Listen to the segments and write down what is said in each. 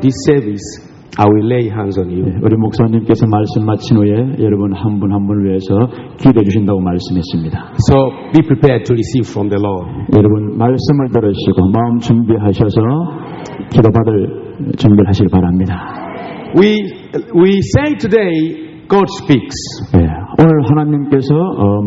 this service, I will lay hands on you. 우리 목사님께서 말씀 마친 후에 여러분 한 분 한 분을 위해서 기도해 주신다고 말씀했습니다. So be prepared to receive from the Lord. 여러분 말씀을 들으시고 마음 준비하셔서 기도받을 준비를 하시기 바랍니다. We say today, God speaks. 오늘 하나님께서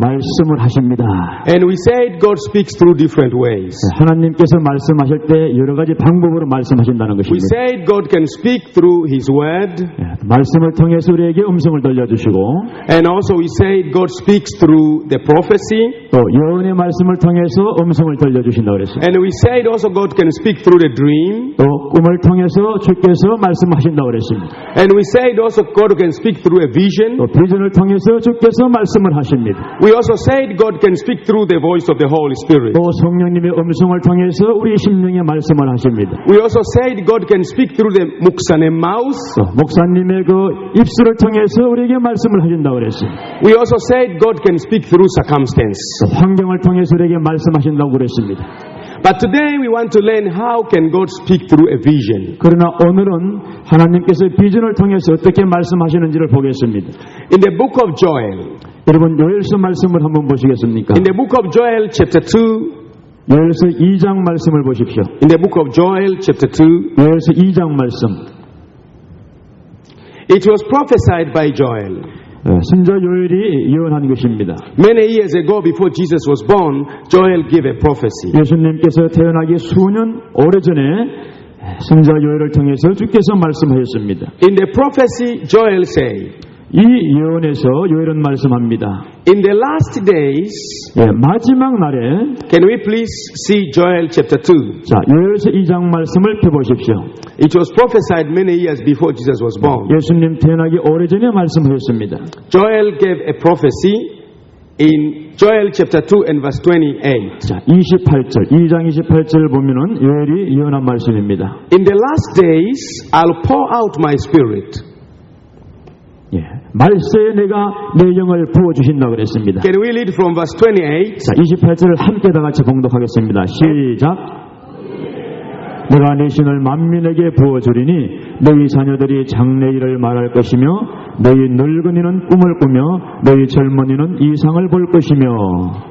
말씀을 하십니다. And we said God speaks through different ways. 하나님께서 말씀하실 때 여러 가지 방법으로 말씀하신다는 We 것입니다. said God can speak through His Word. 말씀을 통해서 우리에게 음성을 들려주시고 And also we said God speaks through the prophecy. 또 예언의 말씀을 통해서 음성을 들려주신다고 그랬습니다. And we said also God can speak through the dream. 또 꿈을 통해서 주께서 말씀하신다고 그랬습니다. And we said also God can speak through a vision. 또 비전을 통해서 주께서 말씀을 하십니다. We also said God can speak through the voice of the Holy Spirit. 또 성령님의 음성을 통해서 우리 심령에 말씀을 하십니다. We also said God can speak through the 목사의 mouth. 또 목사님의 그 입술을 통해서 우리에게 말씀을 하신다고 그랬습니다. We also said God can speak through circumstance. 또 환경을 통해서 우리에게 말씀하신다고 그랬습니다. But today we want to learn how can God speak through a vision. 그러나 오늘은 하나님께서 비전을 통해서 어떻게 말씀하시는지를 보겠습니다. In the book of Joel. 여러분 요엘서 말씀을 한번 보시겠습니까? In the book of Joel chapter 2. 요엘서 2장 말씀을 보십시오. In the book of Joel chapter 2. 요엘서 2장 말씀. It was prophesied by Joel. 선자 요엘이 예언한 것입니다. Many years ago before Jesus was born, Joel gave a prophecy. 예수님께서 태어나기 수년 오래전에 선자 요엘을 통해서 주께서 말씀하셨습니다. In the prophecy, Joel said, 이 예언에서 요엘은 말씀합니다. In the last days, 마지막 날에 can we please see Joel chapter 2? 자, 요엘서 2장 말씀을 펴보십시오. It was prophesied many years before Jesus was born. 예수님 태어나기 오래전에 말씀하셨습니다. Joel gave a prophecy in Joel chapter 2 and verse 28. 자, 28절, 2장 28절을 보면은 요엘이 예언한 말씀입니다. In the last days, I'll pour out my spirit. 말세에 내가 내 영을 부어주신다고 그랬습니다. Can we read from verse 28? 자, 28절을 함께 다 같이 봉독하겠습니다. 시작. 내가 내 신을 만민에게 부어주리니 너희 자녀들이 장래일을 말할 것이며 너희 늙은이는 꿈을 꾸며 너희 젊은이는 이상을 볼 것이며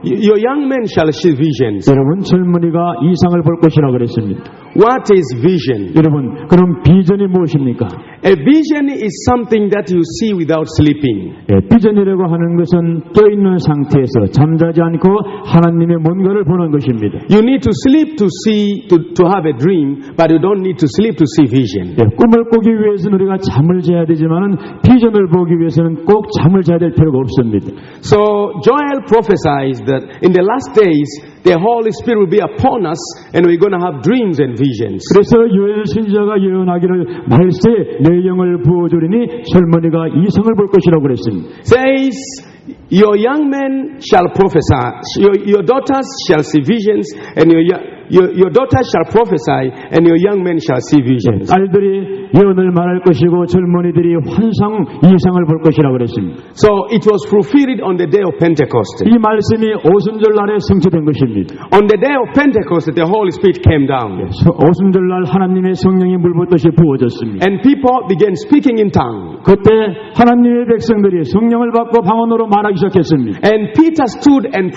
Your young men shall see visions. 여러분 젊은이가 이상을 볼 것이라고 그랬습니다. What is vision? 여러분 그럼 비전이 무엇입니까? A vision is something that you see without sleeping. 비전이라고 하는 것은 깨어있는 상태에서 잠자지 않고 하나님의 뭔가를 보는 것입니다. You need to sleep to see, to have a dream, but you don't need to sleep to see vision. 꿈을 꾸기 위해서는 우리가 잠을 자야 되지만은 비전을 보기 위해서는 꼭 잠을 자야 될 필요가 없습니다. So Joel prophesies that in the last days the Holy Spirit will be upon us and we're going to have dreams and visions. 그래서 요엘 선지자가 예언하기를 말세에 내 영을 부어주리니 젊은이가 이상을 볼 것이라고 그랬습니다. Says your young men shall prophesy, your daughters shall see visions, and your daughters shall prophesy, and your young men shall see visions. 딸들이 예언을 말할 것이고 젊은이들이 환상 이상을 볼 것이라고 그랬습니다. So it was fulfilled on the day of Pentecost. 이 말씀이 오순절 날에 성취된 것입니다. On the day of Pentecost, the Holy Spirit came down, 오순절 날 하나님의 성령이 물붓듯이 부어졌습니다. and people began speaking in tongues. 그때 하나님의 백성들이 성령을 받고 방언으로 말하기 시작했습니다. And Peter stood and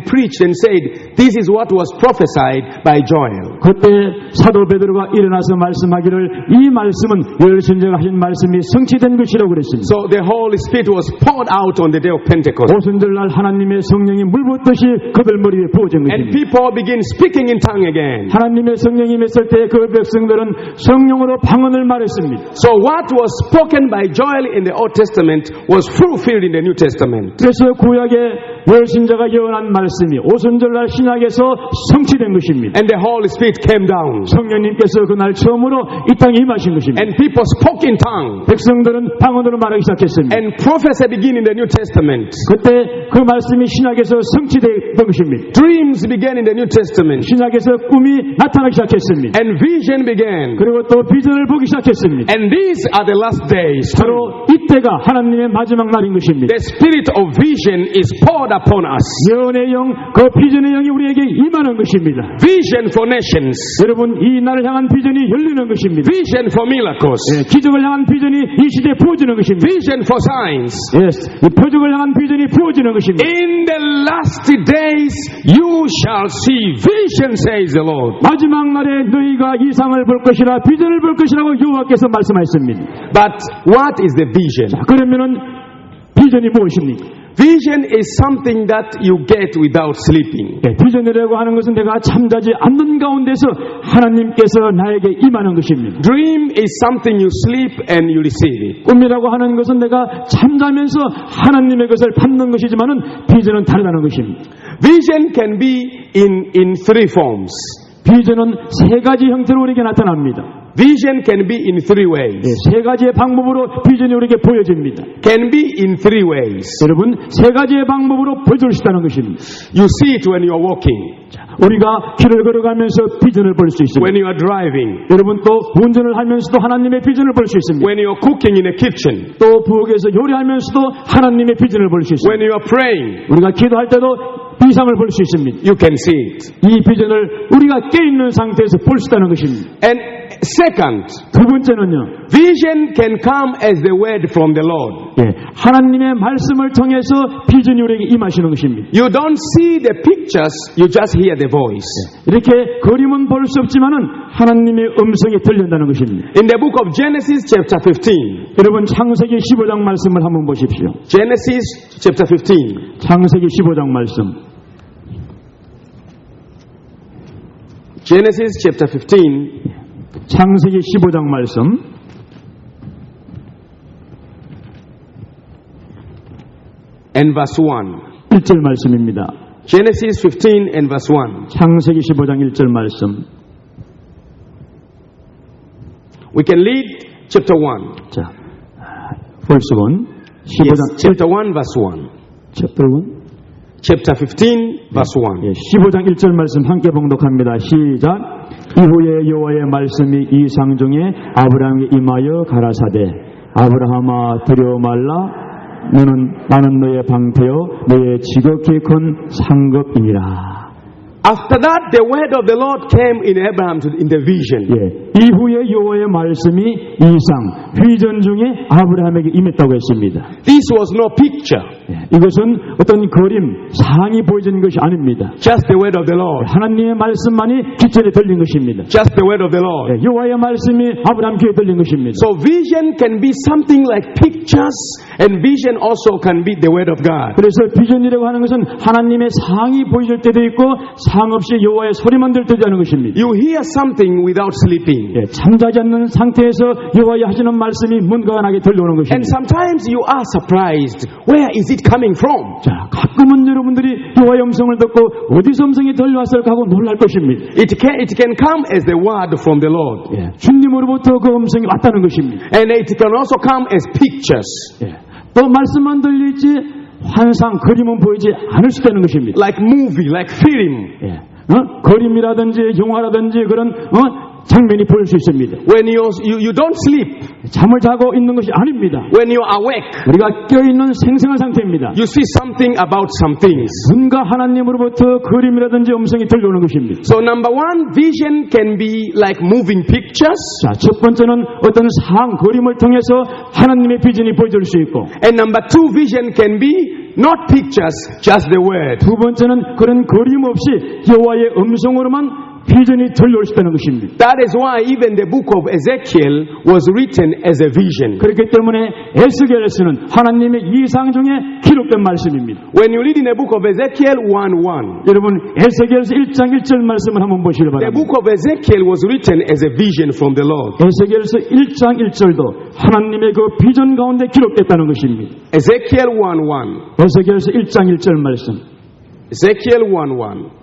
preached and said, "This is what was prophesied by Joel." 그때 사도 베드로가 일어나서 말씀하기를 이 말씀은 요엘 선지자가 하신 말씀이 성취된 것이라고 그랬습니다. So the Holy Spirit was poured out on the day of Pentecost. 오순절 날 하나님의 성령이 물붓듯이 그들 머리에 부어진 And 것입니다. people began speaking in tongue again. 하나님의 성령이 임했을 때 그 백성들은 성령으로 방언을 말했습니다. So what was spoken by Joel in the Old Testament was fulfilled in the New Testament. 그래서 구약의 요엘 선지자가 예언한 말씀이 오순절 날 신약에서 성취된 것입니다. And the Holy Spirit came down. 성령님께서 그날 처음으로 이 땅에 임하신 것입니다. And people spoke in tongue. 백성들은 방언으로 말하기 시작했습니다. And prophecy began in the New Testament. 그때 그 말씀이 신약에서 성취된 것입니다. Dreams began in the New Testament. 신약에서 꿈이 나타나기 시작했습니다. And vision began. 그리고 또 비전을 보기 시작했습니다. And these are the last days. 바로 이때가 하나님의 마지막 날인 것입니다. The spirit of vision is poured poured upon us. 예언의 영, 그 비전의 영이 우리에게 임하는 것입니다. Vision for nations. 여러분, 이 나라를 향한 비전이 열리는 것입니다. Vision for miracles. 기적을 향한 비전이 이 시대에 부어지는 것입니다. Vision for signs. 이 표적을 향한 비전이 부어지는 것입니다. In the last days you shall see vision, says the Lord. 마지막 날에 너희가 이상을 볼 것이라, 비전을 볼 것이라고 여호와께서 말씀하셨습니다. But what is the vision? 그러면은 비전이 무엇입니까? Vision is something that you get without sleeping. 비전이라고 하는 것은 내가 잠자지 않는 가운데서 하나님께서 나에게 임하는 것입니다. Dream is something you sleep and you receive it. 꿈이라고 하는 것은 내가 잠자면서 하나님의 것을 받는 것이지만은 비전은 다르다는 것입니다. Vision can be in three forms. 비전은 세 가지 형태로 우리에게 나타납니다. Vision can be in three ways. 세 가지의 방법으로 비전이 우리에게 보여집니다. Can be in three ways. 여러분, 세 가지의 방법으로 보여줄 수 있다는 것입니다. You see it when you are walking. 우리가 길을 걸어가면서 비전을 볼 수 있습니다. When you are driving. 여러분, 또 운전을 하면서도 하나님의 비전을 볼 수 있습니다. When you are cooking in a kitchen. 또 부엌에서 요리하면서도 하나님의 비전을 볼 수 있습니다. When you are praying. 우리가 기도할 때도 비상을 볼 수 있습니다. You can see it. 이 비전을 우리가 깨있는 상태에서 볼 수 있다는 것입니다. And second, 두 번째는요. vision can come as the word from the Lord. 하나님의 말씀을 통해서 비전이 우리에게 임하시는 것입니다. You don't see the pictures, you just hear the voice. 이렇게 그림은 볼 수 없지만은 하나님의 음성이 들린다는 것입니다. In the book of Genesis chapter 15. 여러분, 창세기 15장 말씀을 한번 보십시오. Genesis chapter 15. 창세기 15장 말씀. Genesis chapter 15. 창세기 15장 말씀. And verse 1. 1절 말씀입니다. Genesis 15 and verse 1. 창세기 15장 1절 말씀. We can read chapter 1. 자, verse 1. 15장 chapter 1 verse 1. chapter 1. Chapter 15 verse 1. 15장 1절 말씀 함께 봉독합니다. 시작. 이후에 여호와의 말씀이 이상 중에 아브라함에게 임하여 가라사대, 아브라함아 두려워 말라. 나는 너의 방패요 너의 지극히 큰 상급이니라. After that, the word of the Lord came in Abraham in the vision. 이후에 여호와의 말씀이 이상, 비전 중에 아브라함에게 임했다고 했습니다. This was no picture. 이것은 어떤 그림, 상이 보여지는 것이 아닙니다. Just the word of the Lord. 하나님의 말씀만이 기천에 들린 것입니다. Just the word of the Lord. 여호와의 말씀이 아브라함 귀에 들린 것입니다. So vision can be something like pictures, and vision also can be the word of God. 그래서 비전이라고 하는 것은 하나님의 상이 보여질 때도 있고 상 없이 여호와의 소리만 들 때도 하는 것입니다. You hear something without sleeping. 잠자지 않는 상태에서 여호와의 하시는 말씀이 뭔가가 나게 들려오는 것입니다. And sometimes you are surprised. Where is it coming from? 자, 가끔은 여러분들이 여호와의 음성을 듣고 어디서 음성이 들려왔을까 하고 놀랄 것입니다. It can come as the word from the Lord. 주님으로부터 그 음성이 왔다는 것입니다. And it can also come as pictures. 또 말씀만 들리지 환상, 그림은 보이지 않을 수 있다는 것입니다. Like movie, like film. 그림이라든지 영화라든지 그런 장면이 보일 수 있습니다. When you don't sleep. 잠을 자고 있는 것이 아닙니다. When you are awake. 우리가 깨어있는 생생한 상태입니다. You see something about some things. 뭔가 하나님으로부터 그림이라든지 음성이 들려오는 것입니다. So number one, vision can be like moving pictures. 자, 첫 번째는 어떤 상, 그림을 통해서 하나님의 비전이 보여줄 수 있고. And number two, vision can be not pictures, just the word. 두 번째는 그런 그림 없이 여호와의 음성으로만 비전이 들려올 수 있다는 것입니다. That is why even the book of Ezekiel was written as a vision. 그렇기 때문에 에스겔서는 하나님의 이상 중에 기록된 말씀입니다. When you read in the book of Ezekiel 1:1, 여러분 에스겔서 1장 1절 말씀을 한번 보시기 바랍니다. The book of Ezekiel was written as a vision from the Lord. 에스겔서 1장 1절도 하나님의 그 비전 가운데 기록됐다는 것입니다. Ezekiel 1:1. 에스겔서 1장 1절 말씀. Ezekiel 1:1.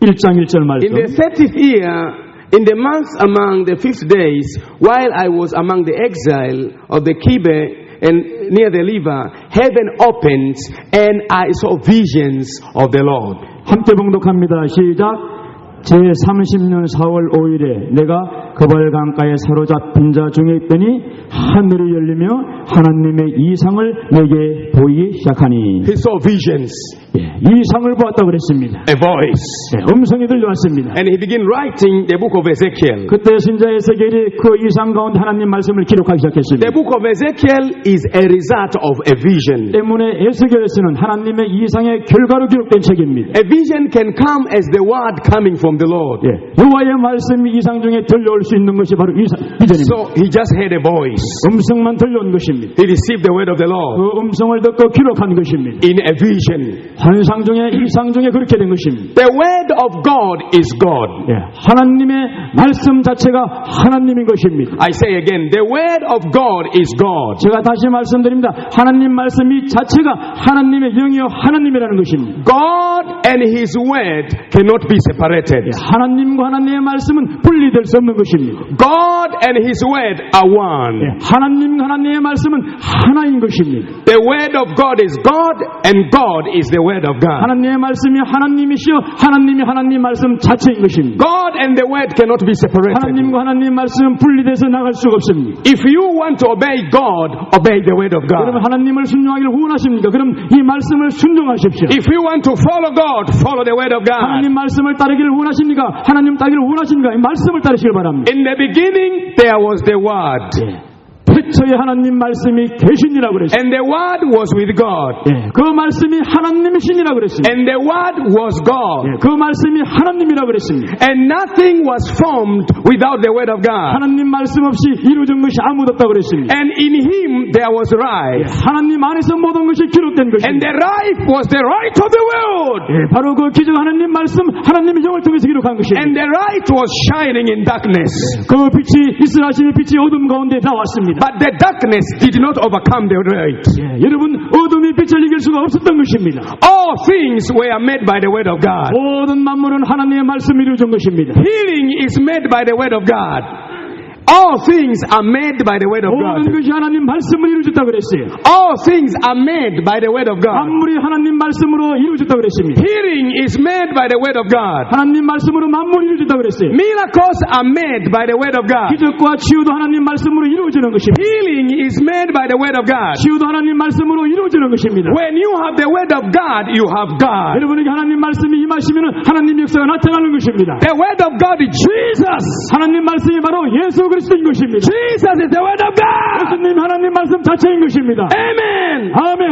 1장 1절 말씀. In the 30th year, in the month among the 5th days, while I was among the exile of the Kibbeh and near the river, heaven opened and I saw visions of the Lord. 함께 봉독합니다. 시작. 제 30년 4월 5일에 내가 그발 강가에 사로잡힌 자 중에 있더니 하늘이 열리며 하나님의 이상을 내게 보이기 시작하니 He saw visions, 이상을 보았다고 그랬습니다. a voice. 음성이 들려왔습니다. And he began writing the book of Ezekiel. 그때 신자 에스겔이 그 이상 가운데 하나님 말씀을 기록하기 시작했습니다. The book of Ezekiel is a result of a vision. 때문에 에스겔에서는 하나님의 이상의 결과로 기록된 책입니다. A vision can come as the word coming from the Lord. 여호와의 말씀이 이상 중에 들려올 수 있는 것이 바로 비전입니다. So he just heard a voice. 음성만 들려온 것입니다. He received the word of the Lord 그 음성을 듣고 기록한 것입니다. in a vision. 환상 중에 이상 중에 그렇게 된 것입니다. The word of God is God. 하나님의 말씀 자체가 하나님인 것입니다. I say again, the word of God is God. 제가 다시 말씀드립니다. 하나님 말씀이 자체가 하나님의 영이요 하나님이라는 것입니다. God and His word cannot be separated. 하나님과 하나님의 말씀은 분리될 수 없는 것입니다. God and His word are one. 하나님과 하나님의 말씀은 하나인 것입니다. The word of God is God and God is the word of God. 하나님의 말씀이 하나님이시요 하나님이 하나님 말씀 자체인 것입니다. God and the word cannot be separated. 하나님과 하나님의 말씀은 분리돼서 나갈 수가 없습니다. If you want to obey God, obey the word of God. 여러분 하나님을 순종하기를 원하십니까? 그럼 이 말씀을 순종하십시오. If you want to follow God, follow the word of God. 하나님 말씀을 따르기를 원하십니까? 하나님 따르기를 원하십니까? 이 말씀을 따르시길 바랍니다. In the beginning, there was the word. 태초에 하나님 말씀이 계신이라고 그랬습니다. And the word was with God. 그 말씀이 하나님이신이라고 그랬습니다. And the word was God. 그 말씀이 하나님이라고 그랬습니다. And nothing was formed without the word of God. 하나님 말씀 없이 이루어진 것이 아무도 없다고 그랬습니다. And in Him there was life. 하나님 안에서 모든 것이 기록된 것입니다. And the life was the light of the world. 바로 그 기적 하나님 말씀 하나님의 영을 통해서 기록한 것입니다. And the light was shining in darkness. 그 빛이 이스라엘의 빛이 어둠 가운데 나왔습니다. But the darkness did not overcome the light. 여러분 어둠이 빛을 이길 수가 없었던 것입니다. All things were made by the word of God. 모든 만물은 하나님의 말씀이 이루어진 것입니다. Healing is made by the word of God. All things are made by the word of God. 모든 것이 하나님 말씀을 이루어졌다고 그랬어요. All things are made by the word of God. 만물이 하나님 말씀으로 이루어졌다고 그랬습니다. Healing is made by the word of God. 하나님 말씀으로 만물이 이루어졌다고 그랬어요. Miracles are made by the word of God. 기적과 치유도 하나님 말씀으로 이루어지는 것입니다. Healing is made by the word of God. 치유도 하나님 말씀으로 이루어지는 것입니다. When you have the word of God, you have God. 여러분에게 하나님 말씀이 임하시면 하나님 역사가 나타나는 것입니다. The word of God is Jesus. 하나님 말씀이 바로 예수 그리스도인 것입니다. Jesus is the word of God. 예수님 하나님 말씀 자체인 것입니다. Amen. 아멘.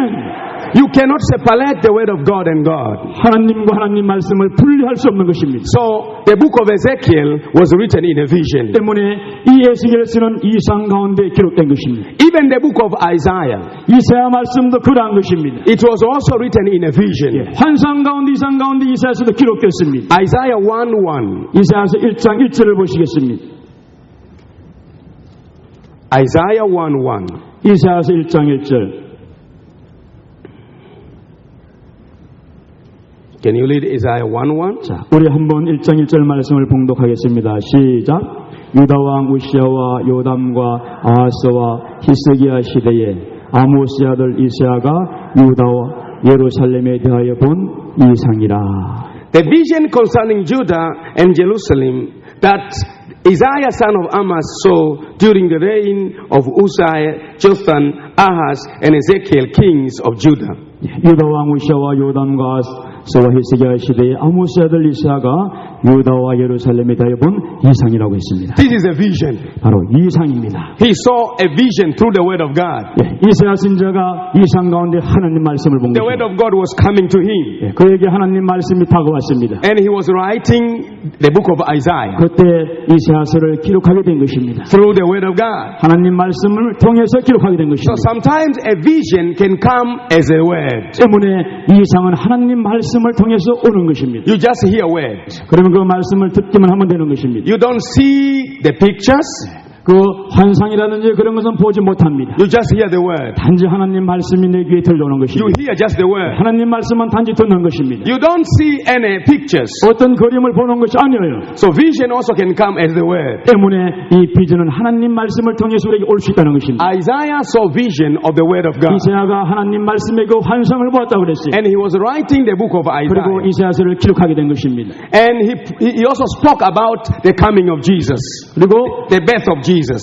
You cannot separate the word of God and God. 하나님과 하나님 말씀을 분리할 수 없는 것입니다. So the book of Ezekiel was written in a vision. 때문에 이 에스겔서는 이상 가운데 기록된 것입니다. Even the book of Isaiah, 이사야 말씀도 그러한 것입니다. it was also written in a vision. 환상 가운데 이상 가운데 이사야서도 기록됐습니다. Isaiah 1:1. 이사야서 1장 1절을 보시겠습니다. Isaiah 1:1. 이사야서 1장 1절. Can you read Isaiah 1:1? 자, 우리 한번 1장 1절 말씀을 봉독하겠습니다. 시작. 유다 왕 우시아와 요담과 아하스와 히스기야 시대에 아모스 아들 이사야가 유다와 예루살렘에 대하여 본 이상이라. The vision concerning Judah and Jerusalem that Isaiah son of Amos saw during the reign of Uzziah, Jotham, Ahaz, and Ezekiel, kings of Judah. 유다 왕 우시아와 요담과 아하스와 히스기야 시대에 아모스 아들 이사야가 유다와 예루살렘에 대하여 본 이상이라고 했습니다. This is a vision. 바로 이상입니다. He saw a vision through the word of God. 이사야 선지자가 이상 가운데 하나님 말씀을 본 The word 것입니다. of God was coming to him. 그에게 하나님 말씀이 다가왔습니다. And he was writing the book of Isaiah 그때 이사야서를 기록하게 된 것입니다. through the word of God. 하나님 말씀을 통해서 기록하게 된 So 것입니다. sometimes a vision can come as a word. 때문에 이상은 하나님 말씀을 통해서 오는 것입니다. You just hear words. 그러면 그 말씀을 듣기만 하면 되는 것입니다. You don't see the pictures. 그 환상이라든지 그런 것은 보지 못합니다. You just hear the word. 단지 하나님 말씀이 내 귀에 들려오는 You 것입니다. hear just the word. 하나님 말씀은 단지 듣는 것입니다. You don't see any pictures. 어떤 그림을 보는 것이 아니에요. So vision also can come as the word. 때문에 이 비전은 하나님 말씀을 통해서 우리에게 올 수 있다는 것입니다. Isaiah saw vision of the word of God. 이사야가 하나님 말씀의 그 환상을 보았다고 그랬어요. And he was writing the book of 그리고 Isaiah. 이사야서를 기록하게 된 것입니다. And he also spoke about the coming of Jesus. 그리고 The birth of Jesus.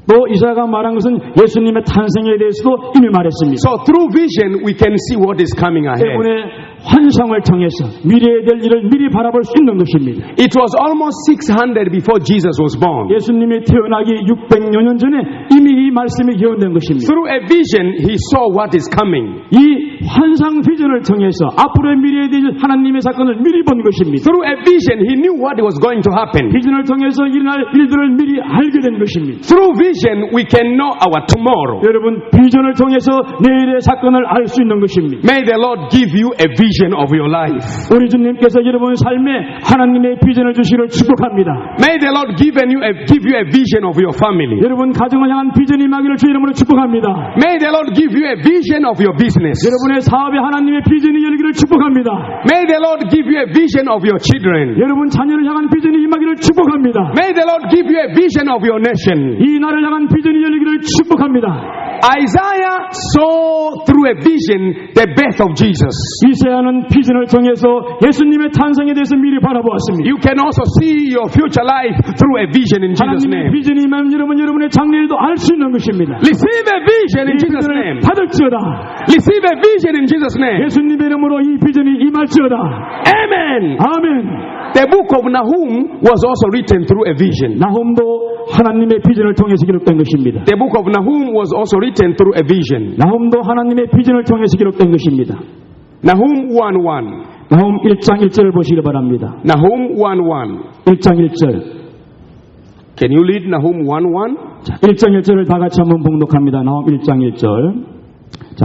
또 이사야가 말한 것은 예수님의 탄생에 대해서도 이미 말했습니다. So through vision we can see what is coming ahead. 때문에 환상을 통해서 미래에 될 일을 미리 바라볼 수 있는 것입니다. It was almost 600 before Jesus was born. 예수님이 태어나기 600여 년 전에 이미 이 말씀이 예언된 것입니다. Through a vision he saw what is coming. 이 환상 비전을 통해서 앞으로의 미래에 대한 하나님의 사건을 미리 본 것입니다. Through a vision he knew what was going to happen. 비전을 통해서 일어날 일들을 미리 알게 된 것입니다. Through vision we can know our tomorrow. 여러분 비전을 통해서 내일의 사건을 알 수 있는 것입니다. May the Lord give you a vision of your life. 우리 주님께서 여러분 삶에 하나님의 비전을 주시기를 축복합니다. May the Lord give you a vision of your family. 여러분 가정을 향한 비전이 임하기를 주 이름으로 축복합니다. May the Lord give you a vision of your business. 여러분의 사업에 하나님의 비전이 열리기를 축복합니다. May the Lord give you a vision of your children. 여러분 자녀를 향한 비전이 임하기를 축복합니다. May the Lord give you a vision of your nation. 이 나라를 향한 비전이 열리기를 축복합니다. Isaiah saw through a vision the birth of Jesus. 이사야는 비전을 통해서 예수님의 탄생에 대해서 미리 바라보았습니다. You can also see your future life through a vision in Jesus' 하나님의 name. 비전이 임하면 여러분의 장래일도 알 수 있는 것입니다. Receive a vision in 이 Jesus' 비전을 name. 받을지어다. Receive a vision in Jesus' name. 예수님의 이름으로 이 비전이 임할지어다. Amen. 아멘. The book of Nahum was also written through a vision. 나홈도 하나님의 비전을 통해서 기록된 것입니다. The book of Nahum was also written through a vision. 나홈도 하나님의 비전을 통해서 기록된 것입니다. Nahum 1:1. 나홈 1장 1절을 보시기 바랍니다. Nahum 1:1. 1장 1절. Can you read Nahum 1:1? 자, 1장 1절을 다 같이 한번 봉독합니다. 나홈 1장 1절. 자,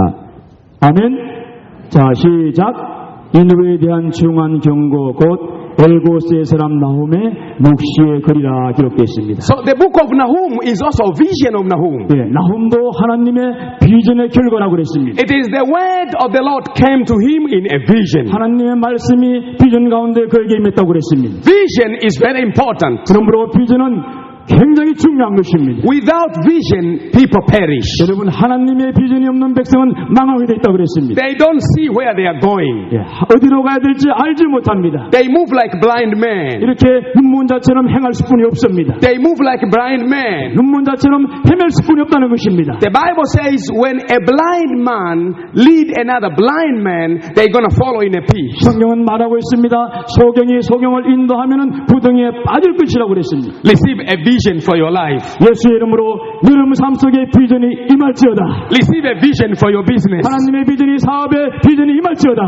아멘. 자, 시작. 인후에 대한 중한 경고 곧 엘고스의 사람 나홈의 묵시의 글이라 기록되어 있습니다. So the book of Nahum is also a vision of Nahum. 예, 나홈도 하나님의 비전의 결과라고 그랬습니다. It is the word of the Lord came to him in a vision. 하나님의 말씀이 비전 가운데 그에게 임했다고 그랬습니다. Vision is very important. 그러므로 비전은 굉장히 중요한 것입니다. Without vision, people perish. 여러분 하나님의 비전이 없는 백성은 망하게 돼 있다고 그랬습니다. They don't see where they are going. 예, 어디로 가야 될지 알지 못합니다. They move like blind men. 이렇게 눈먼자처럼 행할 수뿐이 없습니다. They move like blind men. 눈먼자처럼 헤맬 수뿐이 없다는 것입니다. The Bible says when a blind man lead another blind man, they're going to follow in a pit. 성경은 말하고 있습니다. 소경이 소경을 인도하면은 구덩이에 빠질 것이라고 그랬습니다. Receive a vision for your life. 예수의 이름으로 여러분 삶 속에 비전이 임할지어다. Receive a vision for your business. 하나님의 비전이 사업에 비전이 임할지어다.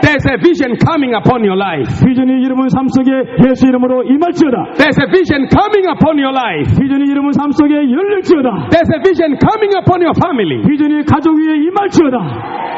There's a vision coming upon your life. 비전이 여러분 삶 속에 예수 이름으로 임할지어다. There's a vision coming upon your life. 비전이 여러분 삶 속에 열릴지어다. There's a vision coming upon your family. 비전이 가족 위에 임할지어다.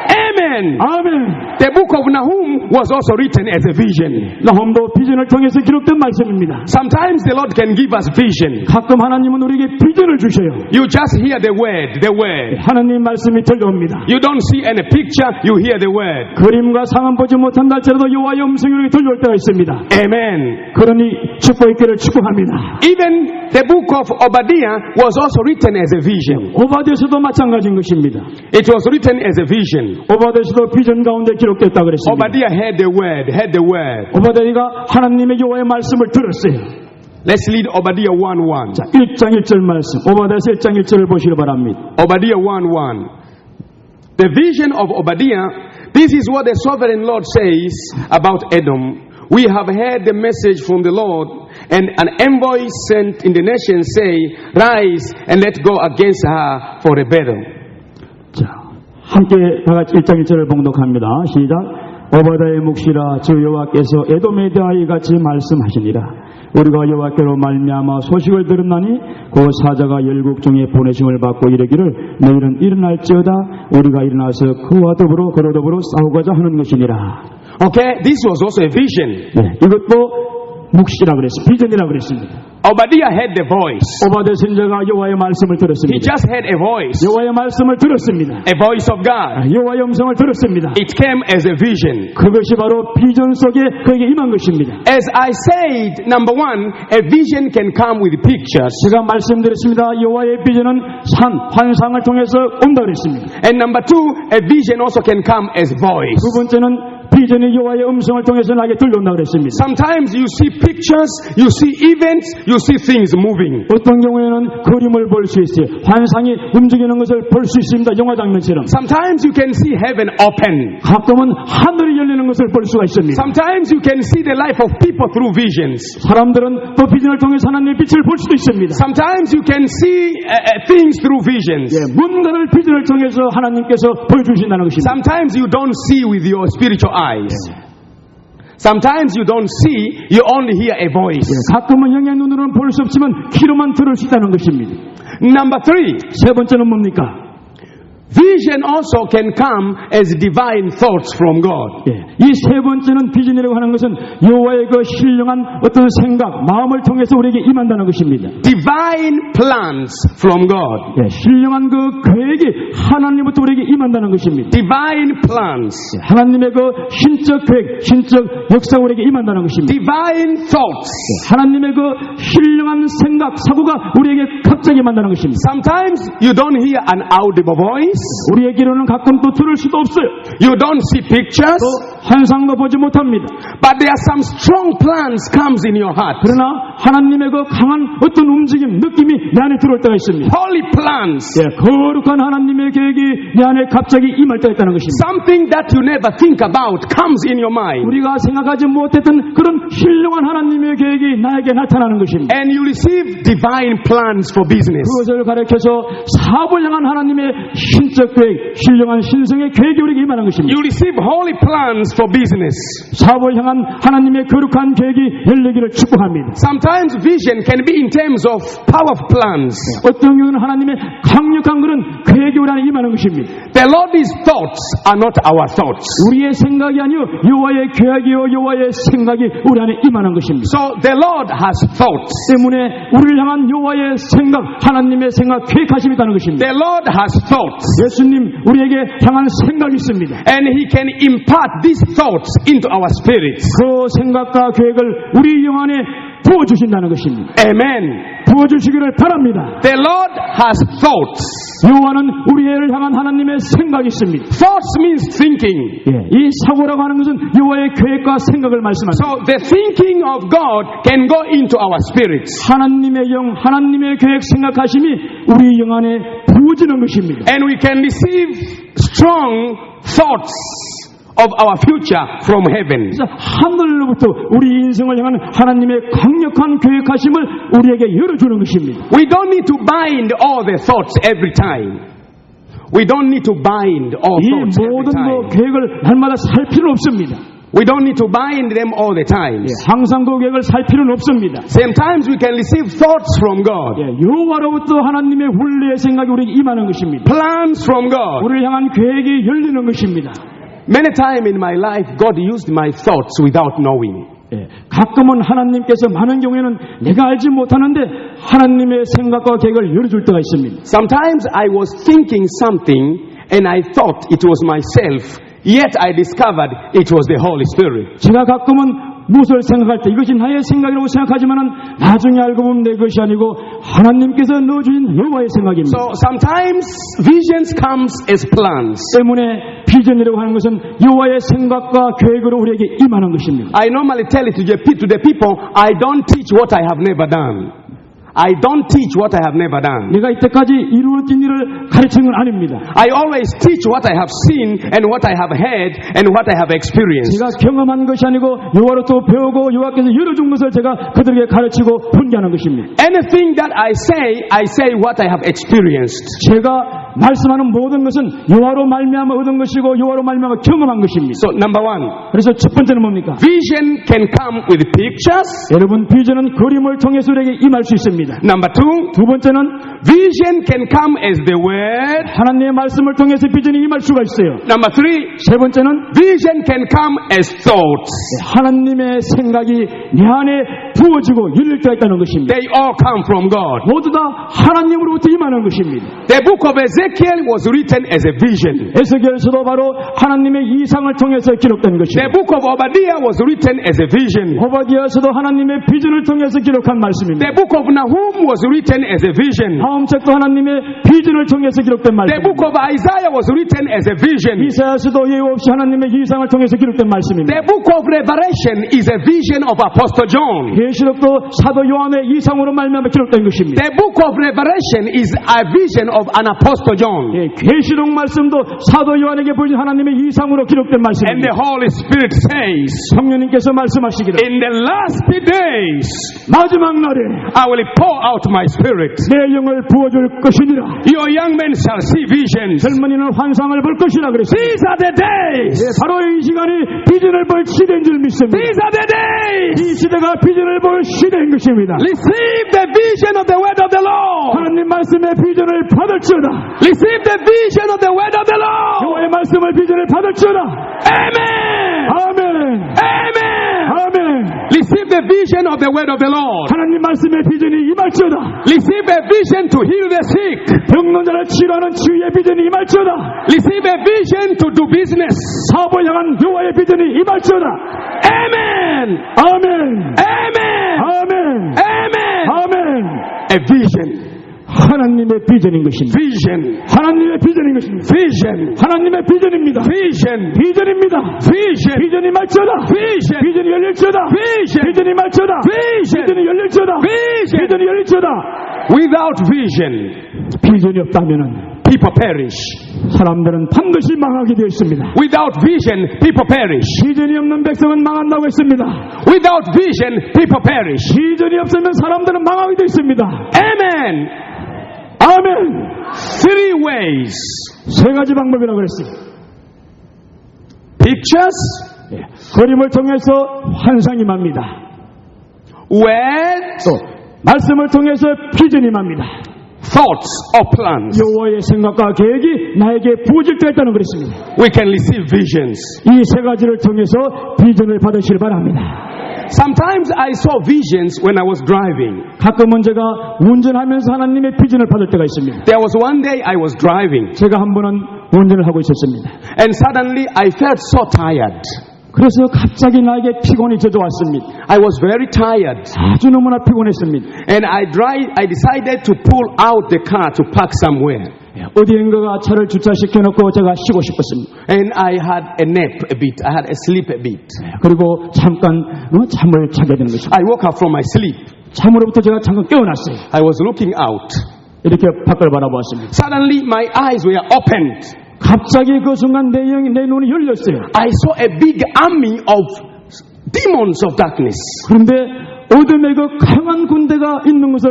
Amen. 아멘. The book of Nahum was also written as a vision. 나홈도 비전을 통해서 기록된 말씀입니다. Sometimes the Lord can give us vision. 가끔 하나님은 우리에게 비전을 주셔요. You just hear the word, the word. 하나님 말씀이 들려옵니다. You don't see any picture, you hear the word. 그림과 상은 보지 못한다 할지라도 여호와의 음성이 우리에게 들려올 때가 있습니다. Amen. 그러니 축복 있기를 축복합니다. Even the book of Obadiah was also written as a vision. 오바댜서도 마찬가지인 것입니다. It was written as a vision. 오바댜서도 비전 가운데 기록됐다 그랬습니다. Obadiah heard the word, 오바댜가 하나님의 여호와의 말씀을 들었어요. Let's read Obadiah 1:1. 자, 1장 1절 말씀. 오바댜서 1장 1절을 보시기 바랍니다. Obadiah 1:1. The vision of Obadiah, this is what the sovereign Lord says about Edom. We have heard the message from the Lord, and an envoy sent in the nation say, rise and let's go against her for a battle. 자, 함께 다 같이 1장 1절을 봉독합니다. 시작. 오바댜의 묵시라 주 여호와께서 에돔에 대하여 이같이 말씀하시니라. 우리가 여호와께로 말미암아 소식을 들었나니 그 사자가 열국 중에 보내심을 받고 이르기를 너희는 일어날지어다 우리가 일어나서 그와 더불어 싸우고자 하는 것이니라. Okay, this was also a vision. 네, 이것도 묵시라 그랬습니다. 비전이라 그랬습니다. Obadiah heard the voice. 오바댜 선지자가 여호와의 말씀을 He 들었습니다. just heard a voice. 여호와의 말씀을 들었습니다. A voice of God. 여호와의 음성을 들었습니다. It came as a vision. 그것이 바로 비전 속에 그에게 임한 것입니다. As I said, number one, a vision can come with pictures. 제가 말씀드렸습니다. 여호와의 비전은 환상을 통해서 온다 그랬습니다. And number two, a vision also can come as voice. 두 번째는 비전이 여호와의 음성을 통해서 나에게 들려온다 그랬습니다. Sometimes you see pictures, you see events, you see things moving. 어떤 경우에는 그림을 볼 수 있어요. 환상이 움직이는 것을 볼 수 있습니다. 영화 장면처럼. Sometimes you can see heaven open. 가끔은 하늘이 열리는 것을 볼 수가 있습니다. Sometimes you can see the life of people through visions. 사람들은 또 비전을 통해서 하나님의 빛을 볼 수도 있습니다. Sometimes you can see things through visions. 뭔가를 비전을 통해서 하나님께서 보여주신다는 것입니다. Sometimes you don't see with your spiritual eyes. Sometimes you don't see, you only hear a voice. 가끔은 영의 눈으로는 볼 수 없지만 귀로만 들을 수 있다는 것입니다. Number three, 세 번째는 뭡니까? vision also can come as divine thoughts from God. 이 세 번째는 비전이라고 하는 것은 여호와의 그 신령한 어떤 생각, 마음을 통해서 우리에게 임한다는 것입니다. Divine plans from God. 신령한 그 계획이 하나님부터 우리에게 임한다는 것입니다. Divine plans. 하나님의 그 신적 계획, 신적 역사가 우리에게 임한다는 것입니다. Divine thoughts. 하나님의 그 신령한 생각, 사고가 우리에게 갑자기 임한다는 것입니다. Sometimes you don't hear an audible voice. 우리의 귀로는 가끔 또 들을 수도 없어요. You don't see pictures. 또 환상도 보지 못합니다. But there are some strong plans comes in your heart. 그러나 하나님의 그 강한 어떤 움직임, 느낌이 내 안에 들어올 때가 있습니다. Holy plans. 거룩한 하나님의 계획이 내 안에 갑자기 임할 때가 있다는 것입니다. Something that you never think about comes in your mind. 우리가 생각하지 못했던 그런 신령한 하나님의 계획이 나에게 나타나는 것입니다. And you receive divine plans for business. 그것을 가르쳐서 사업을 향한 하나님의 신적 계획, 신령한 신성의 계획이 우리에게 임하는 것입니다. You receive holy plans for business. 사업을 향한 하나님의 거룩한 계획이 열리기를 축복합니다. Sometimes vision can be in terms of powerful plans. 어떤 경우는 하나님의 강력한 그런 계획이 우리 안에 임하는 것입니다. The Lord's thoughts are not our thoughts. 우리의 생각이 아니요 여호와의 계획이요 여호와의 생각이 우리 안에 임하는 것입니다. So the Lord has thoughts. 때문에 우리를 향한 여호와의 생각, 하나님의 생각, 계획하심이 있다는 것입니다. The Lord has thoughts. 예수님 우리에게 향한 생각이 있습니다. And He can impart these thoughts into our spirits. 그 생각과 계획을 우리 영 안에 부어주신다는 것입니다. Amen. 부어주시기를 바랍니다. The Lord has thoughts. 여호와는 우리를 향한 하나님의 생각이 있습니다. Thoughts means thinking. 이 사고라고 하는 것은 여호와의 계획과 생각을 말씀합니다. So the thinking of God can go into our spirits. 하나님의 영, 하나님의 계획, 생각하심이 우리 영 안에 부어지는 것입니다. And we can receive strong thoughts of our future from heaven. 하늘로부터 우리 인생을 향한 하나님의 강력한 계획하심을 우리에게 열어주는 것입니다. We don't need to bind all the thoughts every time. We don't need to bind all 이 thoughts every 모든 time. 계획을 날마다 살 필요는 없습니다. We don't need to bind them all the time. 항상 그 계획을 살 필요는 없습니다. Sometimes we can receive thoughts from God. 여호와로부터 하나님의 원래의 생각이 우리에게 임하는 것입니다. Plans from God. 우리를 향한 계획이 열리는 것입니다. Many times in my life, God used my thoughts without knowing. 가끔은 하나님께서 많은 경우에는 내가 알지 못하는데 하나님의 생각과 계획을 열어줄 때가 있습니다. Sometimes I was thinking something and I thought it was myself, yet I discovered it was the Holy Spirit. 제가 가끔은 무엇을 생각할 때 이것이 나의 생각이라고 생각하지만은 나중에 알고 보면 내 것이 아니고 하나님께서 넣어주신 여호와의 생각입니다. So sometimes visions comes as plans. 때문에 비전이라고 하는 것은 여호와의 생각과 계획으로 우리에게 임하는 것입니다. I normally tell it to the people, I don't teach what I have never done. I don't teach what I have never done. 내가 이때까지 이루어진 일을 가르치는 건 아닙니다. I always teach what I have seen and what I have heard and what I have experienced. 제가 경험한 것이 아니고 여호와로부터 배우고 여호와께서 열어준 것을 제가 그들에게 가르치고 훈계하는 것입니다. Anything that I say what I have experienced. 제가 말씀하는 모든 것은 여호와로 말미암아 얻은 것이고 여호와로 말미암아 경험한 것입니다. So number one, 그래서 첫 번째는 뭡니까? vision can come with pictures. 여러분 비전은 그림을 통해서 우리에게 임할 수 있습니다. Number two, 두 번째는 vision can come as the word. 하나님의 말씀을 통해서 비전이 임할 수가 있어요. Number three, 세 번째는 vision can come as thoughts. 하나님의 생각이 내 안에 부어지고 열릴 때가 있다는 것입니다. They all come from God. 모두 다 하나님으로부터 임하는 것입니다. The book of Ezekiel was written as a vision. 에스겔서도 바로 하나님의 이상을 통해서 기록된 The 것입니다. book of Obadiah was written as a vision. 오바디아서도 하나님의 비전을 통해서 기록한 말씀입니다. The book of Nahum was written as a vision. 다음 책도 하나님의 비전을 통해서 기록된 The book 말씀입니다. of Isaiah was written as a vision. 이사야서도 예우 없이 하나님의 이상을 통해서 기록된 말씀입니다. The book of Revelation is a vision of Apostle John. 계시록도 사도 요한의 이상으로 말미암아 기록된 것입니다. The book of Revelation is a vision of an Apostle John. 계시록 말씀도 사도 요한에게 보여준 하나님의 이상으로 기록된 And 말씀입니다. the Holy Spirit says, 성령님께서 말씀하시기를 in the last days, 마지막 날에 I will pour out my spirit. 내 영을 부어줄 것이니라. Your young men shall see visions. 젊은이는 환상을 볼 것이라 그랬습니다. These are the days. 바로 이 시간이 비전을 볼 시대인 줄 믿습니다. These are the days. 이 시대가 비전을 볼 시대인 것입니다. Receive the vision of the word of the Lord. 하나님 말씀의 비전을 받을지어다. Receive the vision of the word of the Lord. 여호와의 말씀을 비전을 받을지어다. Amen. 아멘. Amen. 아멘. Receive the vision of the word of the Lord. 하나님 말씀의 비전이 임할지어다. Receive a vision to heal the sick. 병론자를 치료하는 치유의 비전이 임할지어다. Receive a vision to do business. 사업을 향한 여호와의 비전이 임할지어다. Amen. 아멘. Amen. 아멘. Amen. 아멘. A vision. 하나님의 비전인 것입니다. Vision. 하나님의 비전인 것입니다. Vision. 하나님의 비전입니다. Vision. 비전입니다. Vision. 비전이 말지어다. Vision. 비전이 열릴지어다. Vision. 비전이 말지어다. Vision. 비전이 열릴지어다. Vision. 비전이 열릴지어다. Without vision, 비전이 없다면은 people perish. 사람들은 반드시 망하게 되어 있습니다. Without vision, people perish. 비전이 없는 백성은 망한다고 했습니다. Without vision, people perish. 비전이 없으면 사람들은 망하게 되어 있습니다. Amen. 아멘. Three ways. 세 가지 방법이라고 그랬어요. Pictures, 그림을 통해서 환상이 맙니다. words, 또 말씀을 통해서 비전이 맙니다. thoughts or plans. 여호와의 생각과 계획이 나에게 부어질 때가 있다는 그랬습니다. We can receive visions. 이 세 가지를 통해서 비전을 받으시길 바랍니다. Sometimes I saw visions when I was driving. 가끔은 제가 운전하면서 하나님의 비전을 받을 때가 있습니다. There was one day I was driving 제가 한 번은 운전을 하고 있었습니다. and suddenly I felt so tired. 그래서 갑자기 나에게 피곤이 저져왔습니다. I was very tired 아주 너무나 피곤했습니다. and I decided to pull out the car to park somewhere. 어디엔가가 차를 주차시켜놓고 제가 쉬고 싶었습니다. And I had a nap a bit. I had a sleep a bit. 그리고 잠깐 잠을 자게 된 것입니다. I woke up from my sleep. 잠으로부터 제가 잠깐 깨어났어요. I was looking out. 이렇게 밖을 바라보았습니다. Suddenly my eyes were opened. 갑자기 그 순간 내 눈이 열렸어요. I saw a big army of demons of darkness. 그런데 어둠의 그 강한 군대가 있는 것을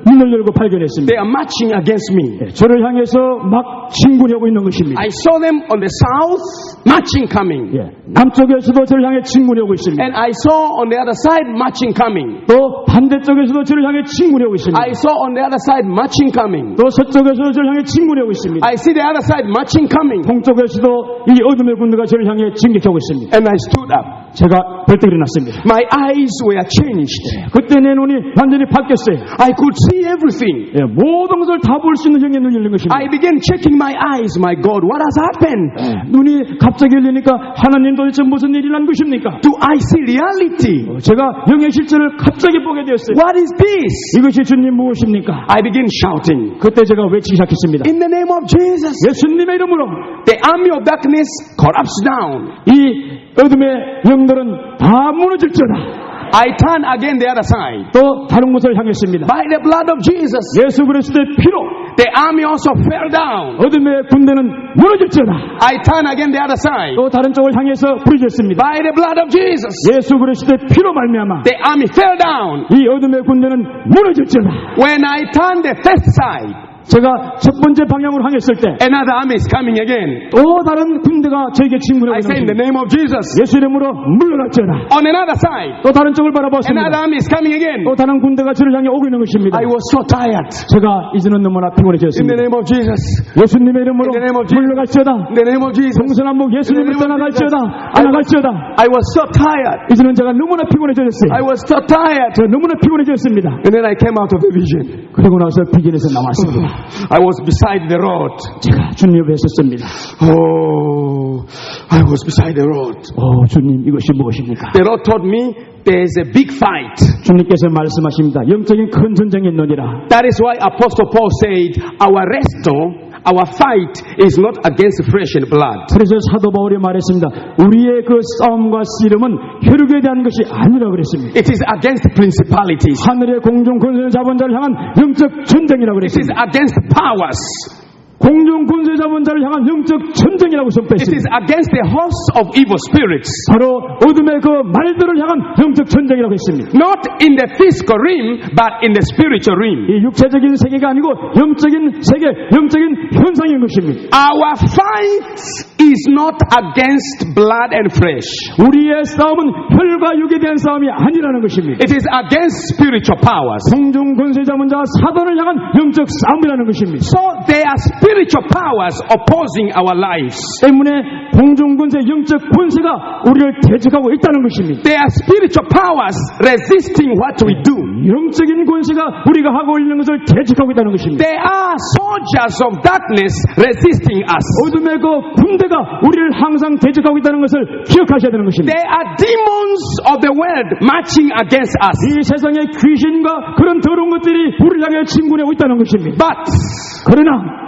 눈을 열고 발견했습니다. They are marching against me. 저를 향해서 막 진군하고 있는 것입니다. I saw them on the south marching coming. 남쪽에서도 저를 향해 진군하고 있습니다. And I saw on the other side marching coming. 또 반대쪽에서도 저를 향해 진군하고 있습니다. I saw on the other side marching coming. 또 서쪽에서도 저를 향해 진군하고 있습니다. I see the other side marching coming. 동쪽에서도 이 어둠의 군대가 저를 향해 진격하고 있습니다. And I stood up. 제가 벌떡 일어났습니다. My eyes were changed. 그때 내 눈이 완전히 바뀌었어요. I could see everything. 모든 것을 다 볼 수 있는 영의 눈이 열린 것입니다. I began checking my eyes. My God, what has happened? 눈이 갑자기 열리니까 하나님 도대체 무슨 일이 난 것입니까? Do I see reality? 제가 영의 실제를 갑자기 보게 되었어요. What is this? 이것이 주님 무엇입니까? I began shouting. 그때 제가 외치기 시작했습니다. In the name of Jesus. 예수님의 이름으로 The army of darkness collapsed down. 이 어둠의 영들은 다 무너질지어다. I turned again the other side. 또 다른 곳을 향했습니다. By the blood of Jesus. 예수 그리스도의 피로 The army also fell down. 어둠의 군대는 무너질지어다. I turned again the other side. 또 다른 쪽을 향해서 부르짖습니다. By the blood of Jesus. 예수 그리스도의 피로 말미암아 The army fell down. 이 어둠의 군대는 무너질지어다. When I turned the first side. 제가 첫 번째 방향으로 향했을 때 another army is coming again. 또 다른 군대가 저에게 침군해 I 오는 say in the 것입니다. name of Jesus. 예수 이름으로 물러갈지어다. On another side, 또 다른 쪽을 another 바라봤습니다. army is coming again. 또 다른 군대가 저를 향해 오고 있는 것입니다. I was so tired. 제가 이제는 너무나 In the 피곤해졌습니다. name of Jesus. 예수님의 이름으로 In the name of Jesus. 물러갈지어다. In the name of Jesus. 동서남북 예수님을 In the name of Jesus. 떠나갈지어다. 떠나갈지어다. I was so tired. 이제는 제가 너무나 피곤해졌어요. I was so tired. 제가 너무나 피곤해졌습니다. And then I came out of the vision. 그리고 나서 비전에서 나왔습니다. I was beside the road. 제가 주님 옆에 섰습니다. Oh, I was beside the road. 주님 이것이 무엇입니까? The Lord told me there's a big fight. 주님께서 말씀하십니다. 영적인 큰 전쟁이 있느니라. That is why Apostle Paul said, our wrestle, our fight is not against flesh and blood. 그래서 사도 바울이 말했습니다. 우리의 그 싸움과 씨름은 혈육에 대한 것이 아니라 그랬습니다. It is against principalities. 하늘의 공중 권세를 잡은 자를 향한 영적 전쟁이라고 It is 그랬습니다. against powers. 공중 권세 잡은 자를 향한 영적 전쟁이라고 It is 선포했습니다. against the host of evil spirits. 바로 어둠의 그 말들을 향한 영적 전쟁이라고 했습니다. Not in the physical realm, but in the spiritual realm. 이 육체적인 세계가 아니고 영적인 세계, 영적인 현상인 것입니다. Our fight is not against blood and flesh. 우리의 싸움은 혈과 육에 대한 싸움이 아니라는 것입니다. It is against spiritual powers. 공중 권세 잡은 자 사단을 향한 영적 싸움이라는 것입니다. So there are spiritual powers opposing our lives. 때문에 공중 권세, 영적 권세가 우리를 대적하고 있다는 것입니다. There are spiritual powers resisting what we do. 영적인 권세가 우리가 하고 있는 것을 대적하고 있다는 것입니다. There are soldiers of darkness resisting us. 어둠의 그 군대가 우리를 항상 대적하고 있다는 것을 기억하셔야 되는 것입니다. There are demons of the world marching against us. 이 세상의 귀신과 그런 더러운 것들이 우리를 향해 침군하고 있다는 것입니다. 그러나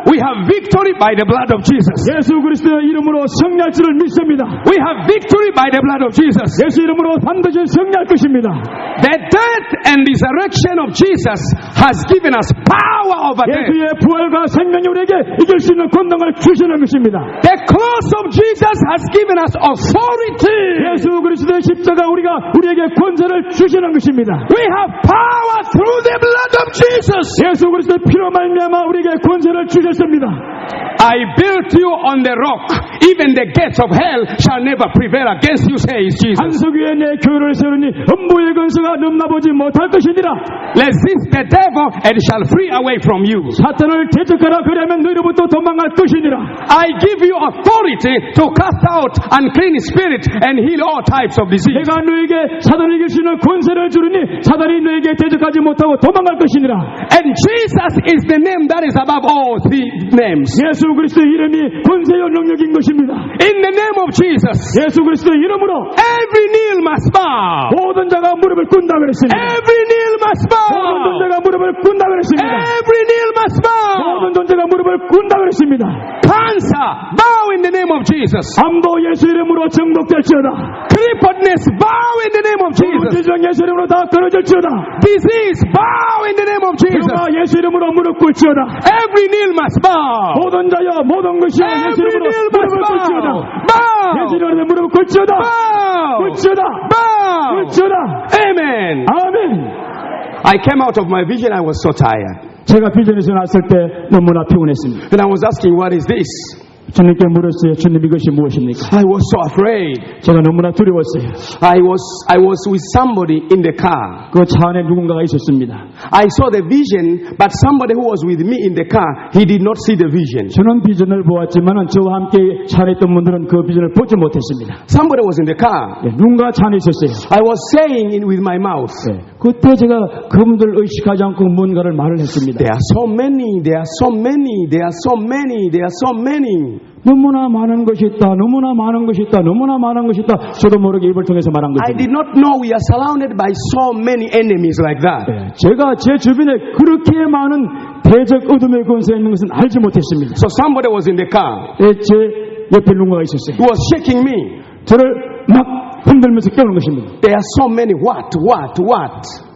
We have victory by the blood of Jesus. 예수 그리스도의 이름으로 승리할 줄을 믿습니다. We have victory by the blood of Jesus. 예수 이름으로 반드시 승리할 것입니다. The death and resurrection of Jesus has given us power over death. 예수의 부활과 생명이 우리에게 이길 수 있는 권능을 주시는 것입니다. The cross of Jesus has given us authority. 예수 그리스도의 십자가 우리에게 권세를 주시는 것입니다. We have power through the blood of Jesus. 예수 그리스도의 피로 말미암아 우리에게 권세를 주셨습니다. I built you on the rock. Even the gates of hell shall never prevail against you, says Jesus. 반석 위에 내 교회를 세우니 음부의 근세가 넘나보지 못할 것이니라. Resist the devil and shall flee away from you. 사탄을 대적하라. 그러면 너희로부터 도망갈 것이니라. I give you authority to cast out unclean spirit and heal all types of disease. 내가 너에게 사단을 이길 수 있는 권세를 주르니 사단이 너에게 대적하지 못하고 도망갈 것이니라. And Jesus is the name that is above all three names. 예수 그리스도의 이름이 권세요 능력인 것입니다. In the name of Jesus, 예수 그리스도의 이름으로 every knee must bow. 모든 자가 무릎을 꿇는다 그랬습니다. Every knee must 모든 bow. 존재가 무릎을 꿇는다 그랬습니다. Every knee must bow. 모든 존재가 무릎을 꿇는다 그랬습니다. Cancer, bow in the name of Jesus. 암도 예수 이름으로 정복될지어다. Crippled,ness, bow in the name of Jesus. 지정 예수 이름으로 다 끊어질지어다. Disease, bow in the name of Jesus. 병아 예수 이름으로 무릎 꿇지어다. Every knee must bow. 모든 자여 모든 것이 예수 Every 이름으로 knee must 무릎을 꿇지어다. bow. 예수 이름으로 무릎을 꿇지어다. Bow. 꿇지어다. Bow. 꿇지어다. Amen. 아멘. I came out of my vision. I was so tired. 제가 비전에서 났을 때 너무나 피곤했습니다. And I was asking, what is this? 주님께 물었어요. 주님 이것이 무엇입니까? I was so afraid. 제가 너무나 두려웠어요. I was with somebody in the car. 그 차 안에 누군가가 있었습니다. I saw the vision, but somebody who was with me in the car, he did not see the vision. 저는 비전을 보았지만 저와 함께 차 안에 있던 분들은 그 비전을 보지 못했습니다. Somebody was in the car. 누군가 차 안에 있었어요. I was saying it with my mouth. 그때 제가 그분들 의식하지 않고 뭔가를 말을 했습니다. There are so many, there are so many, there are so many, there are so many. 너무나 많은 것이 있다. 너무나 많은 것이 있다. 너무나 많은 것이 있다. 저도 모르게 입을 통해서 말한 I 것입니다. did not know we are surrounded by so many enemies like that. 제가 제 주변에 그렇게 많은 대적 어둠의 권세가 있는 것은 알지 못했습니다. So somebody was in the car. 제 옆에 누군가가 있었어요. He was shaking me. 저를 막 흔들면서 깨우는 것입니다. There are so many. What?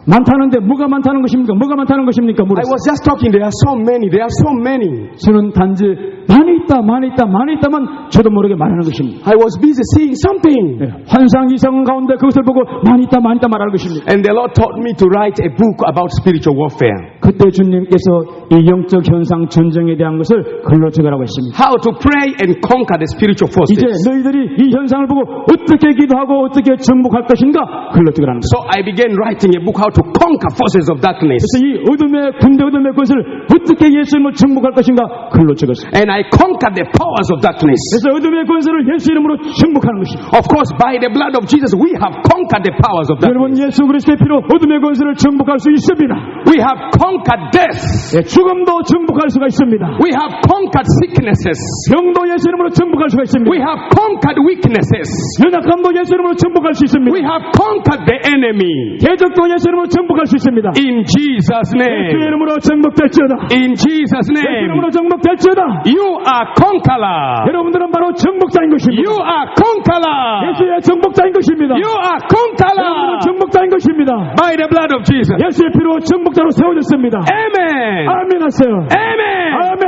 많다는데 뭐가 많다는 것입니까? 뭐가 많다는 것입니까? I was just talking. There are so many. There are so many. 저는 단지 많이 있다만 저도 모르게 말하는 것입니다. I was busy seeing something. 환상 이상 가운데 그것을 보고 많이 있다 말하는 것입니다. And the Lord taught me to write a book about spiritual warfare. 그때 주님께서 이 영적 현상 전쟁에 대한 것을 글로 적으라고 했습니다. How to pray and conquer the spiritual forces. 이제 너희들이 이 현상을 보고 어떻게 기도하고 어떻게 정복할 것인가 글로 적으라는 것입니다. So I began writing a book how to conquer forces of darkness. 그래서 이 어둠의 것을 어떻게 예수님을 정복할 것인가 글로 적었습니다. And I conquered the powers of darkness. 그래서 어둠의 권세를 예수 이름으로 정복하는 것입니다. Of course, by the blood of Jesus, we have conquered the powers of 여러분 darkness. 예수 그리스도의 피로 어둠의 권세를 정복할 수 있습니다. We have conquered death. 죽음도 정복할 수가 있습니다. We have conquered sicknesses. 병도 예수 이름으로 정복할 수가 있습니다. We have conquered weaknesses. 연약함도 예수 이름으로 정복할 수 있습니다. We have conquered the enemy. 대적도 예수 이름으로 정복할 수 있습니다. In Jesus' 예수 name. 이름으로 정복될지어다. In Jesus' 예수 name. 이름으로 정복될지어다. You are conqueror. 여러분들은 바로 정복자인 것입니다. You are conqueror. 예수의 정복자인 것입니다. You are 여러분들은 conqueror. 정복자인 것입니다. By the blood of Jesus. 예수의 피로 정복자로 세워졌습니다. Amen. 아멘 하세요. Amen. 아멘.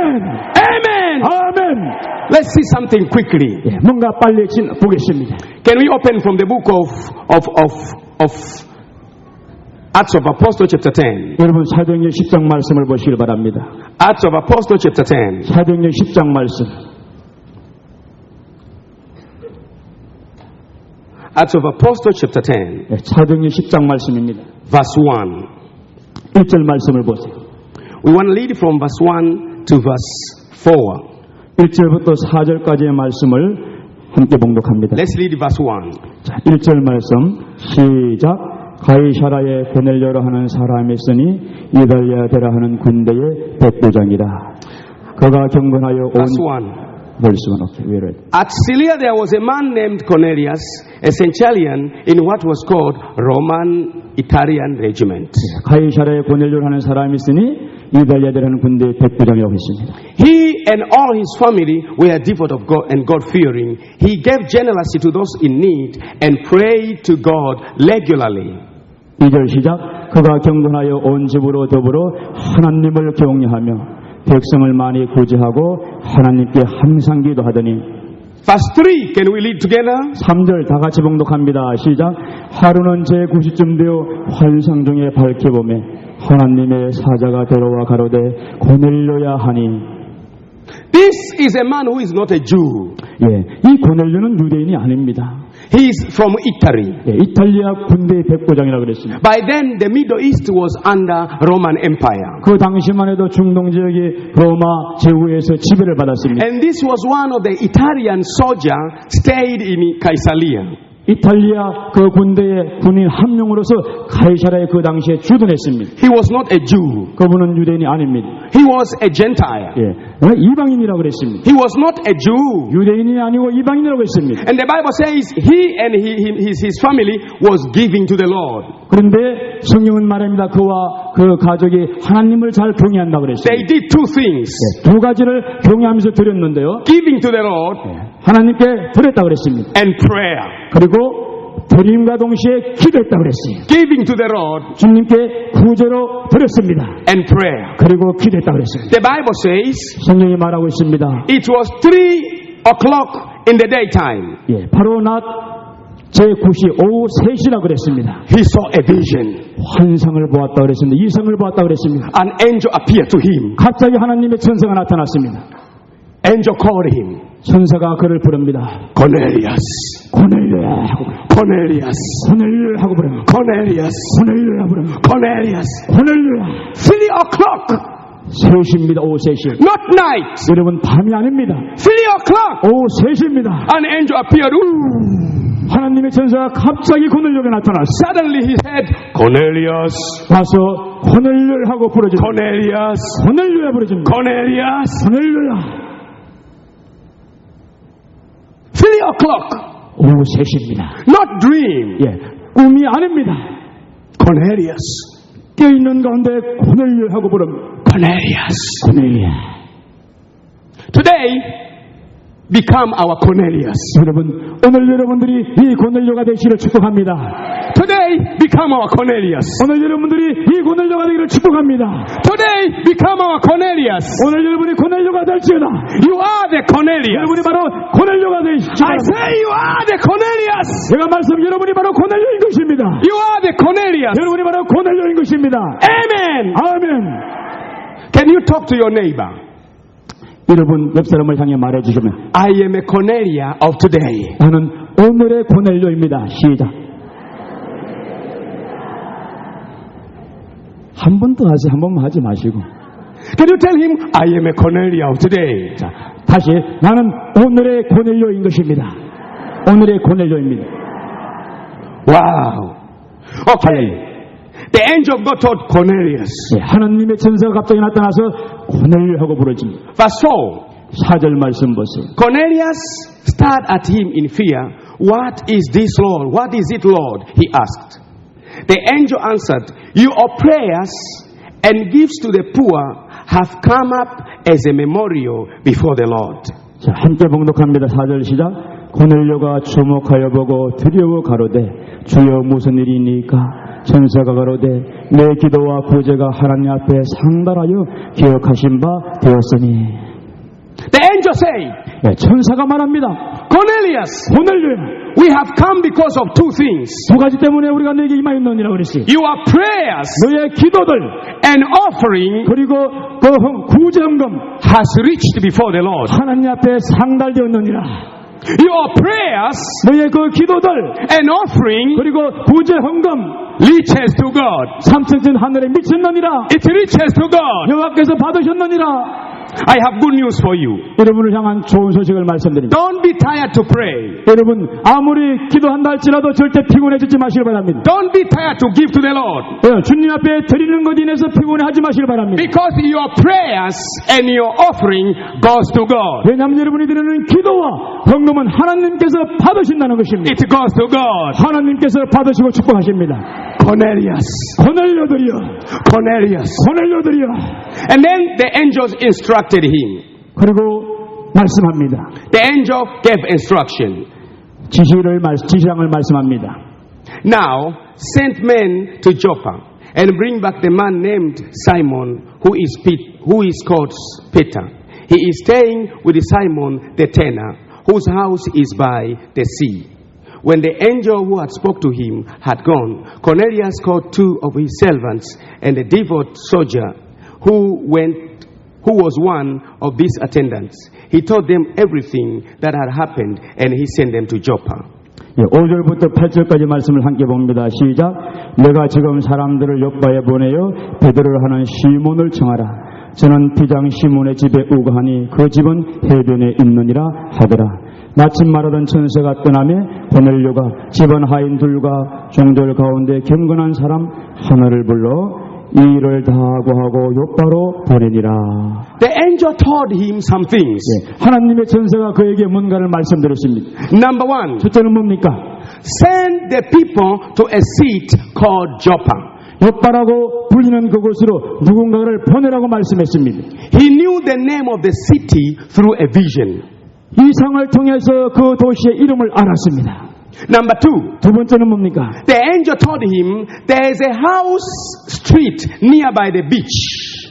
Amen. 아멘. Let's see something quickly. 뭔가 빨리 보겠습니다. Can we open from the book of Acts of Apostles chapter 10? 여러분 사도행전 10장 말씀을 보시길 바랍니다. Acts of Apostles chapter 10. 사도행전 10장 말씀. Acts of Apostles chapter 10. 사도행전 10장 말씀입니다. Verse 1. 1절 말씀을 보세요. We want to read from verse 1 to verse 4. 1절부터 4절까지의 말씀을 함께 봉독합니다. Let's read verse 1. 자, 1절 말씀 시작. 가이사라에 고넬료라 하는 사람이 있으니 이달리아 데라 하는 군대의 백부장이라. 그가 경건하여 온 Verse 1. 벌써 오케이. 왜 이래? At Seleucia there was a man named Cornelius, a centurion in what was called Roman Italian regiment. 가이사라에 고넬료라 하는 사람이 있으니 이달리아 데라 하는 군대의 백부장이라고 했습니다. He and all his family were devout of God and God-fearing. He gave generously to those in need and prayed to God regularly. 2절 시작. 그가 경건하여 온 집으로 더불어 하나님을 경외하며 백성을 많이 구제하고 하나님께 항상 기도하더니. Verse 3, can we read together? 3절 다 같이 봉독합니다. 시작. 하루는 제 9시쯤 되어 환상 중에 밝혀보매 하나님의 사자가 데려와 가로되 고넬료야 하니. This is a man who is not a Jew. 이 고넬료는 유대인이 아닙니다. He is from Italy. 이탈리아 군대의 백부장이라고 그랬습니다. By then, the Middle East was under Roman Empire. 그 당시만 해도 중동 지역이 로마 제후에서 지배를 받았습니다. And this was one of the Italian soldiers stayed in Caesarea. 이탈리아 그 군대의 군인 한 명으로서 가이사라에 그 당시에 주둔했습니다. He was not a Jew. 그분은 유대인이 아닙니다. He was a Gentile. 이방인이라고 그랬습니다. He was not a Jew. 유대인이 아니고 이방인이라고 했습니다. And the Bible says he and his family was giving to the Lord. 그런데 성경은 말합니다. 그와 그 가족이 하나님을 잘 경외한다고 그랬습니다. They did two things. 두 가지를 경외하면서 드렸는데요. Giving to the Lord 하나님께 드렸다고 그랬습니다. and prayer. 그리고 드림과 동시에 기도했다고 그랬어요. Giving to the Lord 주님께 구제로 드렸습니다. and prayer. 그리고 기도했다고 그랬습니다. The Bible says 성경이 말하고 있습니다. it was 3 o'clock in the daytime. 바로 낮 제9시 오후 3시라고 그랬습니다. He saw a vision. 환상을 보았다고 그랬습니다. 이성을 보았다고 그랬습니다. An angel appeared to him. 갑자기 하나님의 천사가 나타났습니다. Angel called him. 천사가 그를 부릅니다. Cornelius. 고넬료야 하고 Cornelius. 고넬료야 하고 부릅니다. Cornelius. 고넬료야 부릅니다. Cornelius. 고넬료야. 3 o'clock. 3시입니다. 오후 3시. Not night. 여러분 밤이 아닙니다. 3 o'clock. 오후 3시입니다. An angel appeared. Ooh. 하나님의 천사가 갑자기 고넬료가 나타났어. Suddenly he said, Cornelius. 와서 고넬료를 하고 부르짖는. Cornelius. 고넬료야 부르짖는. Cornelius. 고넬료야. 3 o'clock. 오후 3시입니다. Not dream. 꿈이 아닙니다. Cornelius. 깨어있는 가운데 고넬료 하고 부릅니다. Cornelius. 고넬료야. Today, become our Cornelius. 여러분, 오늘 여러분들이 이 고넬료가 되시기를 축복합니다. Today, Today, become our Cornelius. 오늘 여러분들이 이 고넬료가 되기를 축복합니다. Today, become our Cornelius. 오늘 여러분이 고넬료가 될지어다. You are the Cornelius. 여러분이 바로 고넬료가 되시기 I 바랍니다. say you are the Cornelius. 제가 말씀 여러분이 바로 고넬료인 것입니다. You are the Cornelius. 여러분이 바로 고넬료인 것입니다. Amen. 아멘. Can you talk to your neighbor? 여러분 옆 사람을 향해 말해주시면 I am a Cornelia of today. 나는 오늘의 고넬료입니다. 시작. 한 번 더 하세요. 한 번만 하지 마시고. Can you tell him, I am a Cornelia of today? 자, 다시 나는 오늘의 고넬료인 것입니다. 오늘의 고넬료입니다. Wow. Okay. The angel of God told Cornelius. 예, 하나님의 천사가 갑자기 나타나서 고넬료하고 부르집니다. Verse 4. 4절 말씀 보세요. Cornelius stared at him in fear. What is this, Lord? What is it, Lord? He asked. The angel answered, your prayers and gifts to the poor have come up as a memorial before the Lord. 자, 함께 봉독합니다. 4절 시작. 고넬료가 주목하여 보고 두려워 가로되 주여 무슨 일이니까? 천사가 가로되 내 기도와 구제가 하나님 앞에 상달하여 기억하신 바 되었으니. The angel said, 네, 천사가 말합니다. Cornelius, 고넬료야, we have come because of two things. 두 가지 때문에 우리가 내게 임하였느니라 그랬어요. Your prayers 너의 기도들 and offering 그리고 그 구제헌금 has reached before the Lord. 하나님 앞에 상달되었느니라. Your prayers 너의 그 기도들 and offering 그리고 구제헌금 reaches to God. 삼천전 하늘에 미쳤느니라. It reaches to God. 여호와께서 받으셨느니라. I have good news for you. 여러분을 향한 좋은 소식을 말씀드립니다. Don't be tired to pray. 여러분 아무리 기도한다 할지라도 절대 피곤해지지 마시길 바랍니다. Don't be tired to give to the Lord. 주님 앞에 드리는 것 인해서 피곤해하지 마시길 바랍니다. Because your prayers and your offering goes to God. 왜냐하면 여러분이 드리는 기도와 헌금은 하나님께서 받으신다는 것입니다. It goes to God. 하나님께서 받으시고 축복하십니다. Cornelius. 고넬료들이여, Cornelius. 고넬료들이여. And then the angels instructed him. 그리고 말씀합니다. The angel gave instruction. 지시량을 말씀합니다. Now send men to Joppa and bring back the man named Simon who is called Peter. He is staying with Simon the tanner, whose house is by the sea. When the angel who had spoke to him had gone, Cornelius called two of his servants and a devout soldier who was one of these attendants. He told them everything that had happened and he sent them to Joppa. 5절부터 8절까지 말씀을 함께 봅니다. 시작. 내가 지금 사람들을 요빠에 보내어 베드로를 하는 시몬을 청하라. 저는 비장 시몬의 집에 우거하니 그 집은 해변에 있느니라 하더라. 마침 말하던 천사가 떠나매 고넬료가 집안 하인들과 종들 가운데 경건한 사람 하나를 불러 이 일을 다 하고 요빠로 보내니라. The angel told him some things. 하나님의 천사가 그에게 뭔가를 말씀드렸습니다. Number one, 첫째는 뭡니까? send the people to a seat called Joppa. 요빠라고 불리는 그곳으로 누군가를 보내라고 말씀했습니다. He knew the name of the city through a vision. 이상을 통해서 그 도시의 이름을 알았습니다. Number two, 두 번째는 뭡니까? the angel told him there is a house street nearby the beach.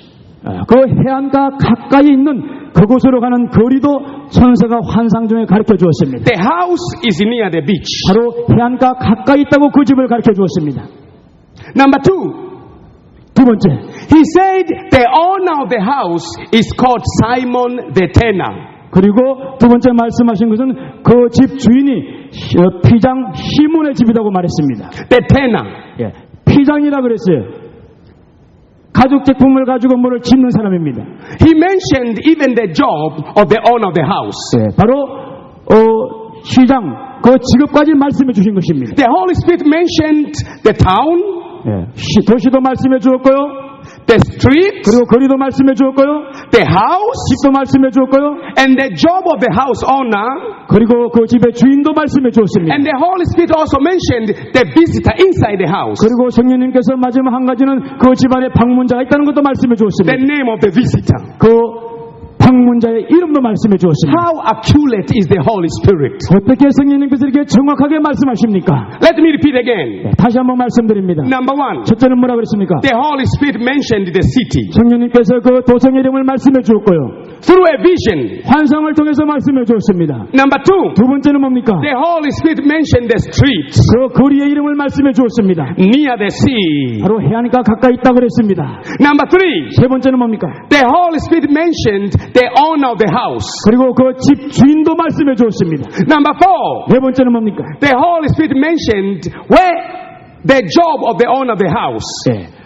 그 해안가 가까이 있는 그곳으로 가는 거리도 천사가 환상 중에 가르쳐 주었습니다. The house is near the beach. 바로 해안가 가까이 있다고 그 집을 가르쳐 주었습니다. Number two, 두 번째, he said the owner of the house is called Simon the tanner. 그리고 두 번째 말씀하신 것은 그 집 주인이 피장 시몬의 집이라고 말했습니다. The tanner. 피장이라 그랬어요. 가죽 제품을 가지고 뭐를 짓는 사람입니다. He mentioned even the job of the owner of the house. 바로 시장 그 직업까지 말씀해 주신 것입니다. The Holy Spirit mentioned the town. 도시도 말씀해 주었고요. The street, 그리고 거리도 말씀해 주었고요. the house, 집도 말씀해 주었고요. and the job of the house owner. 그리고 그 집의 주인도 말씀해 주었습니다. And the Holy Spirit also mentioned the visitor inside the house. 그리고 성령님께서 마지막 한 가지는 그 집안에 방문자가 있다는 것도 말씀해 주었습니다. The name of the visitor. 그 방문자의 이름도 말씀해 주었습니다. How accurate is the Holy Spirit? 어떻게 성령님께서 이렇게 정확하게 말씀하십니까? Let me repeat again. 다시 한번 말씀드립니다. Number one, 첫째는 뭐라 그랬습니까? the Holy Spirit mentioned the city 성령님께서 그 도성의 이름을 말씀해 주었고요. through a vision. 환상을 통해서 말씀해 주었습니다. Number two, 두 번째는 뭡니까? the Holy Spirit mentioned the streets 그 거리의 이름을 말씀해 주었습니다. near the sea. 바로 해안가 가까이 있다고 그랬습니다. Number three, 세 번째는 뭡니까? the Holy Spirit mentioned the owner of the house. 그리고 그 집 주인도 말씀해 주었습니다. Number four, 네 번째는 뭡니까? the Holy Spirit mentioned where the job of the owner of the house.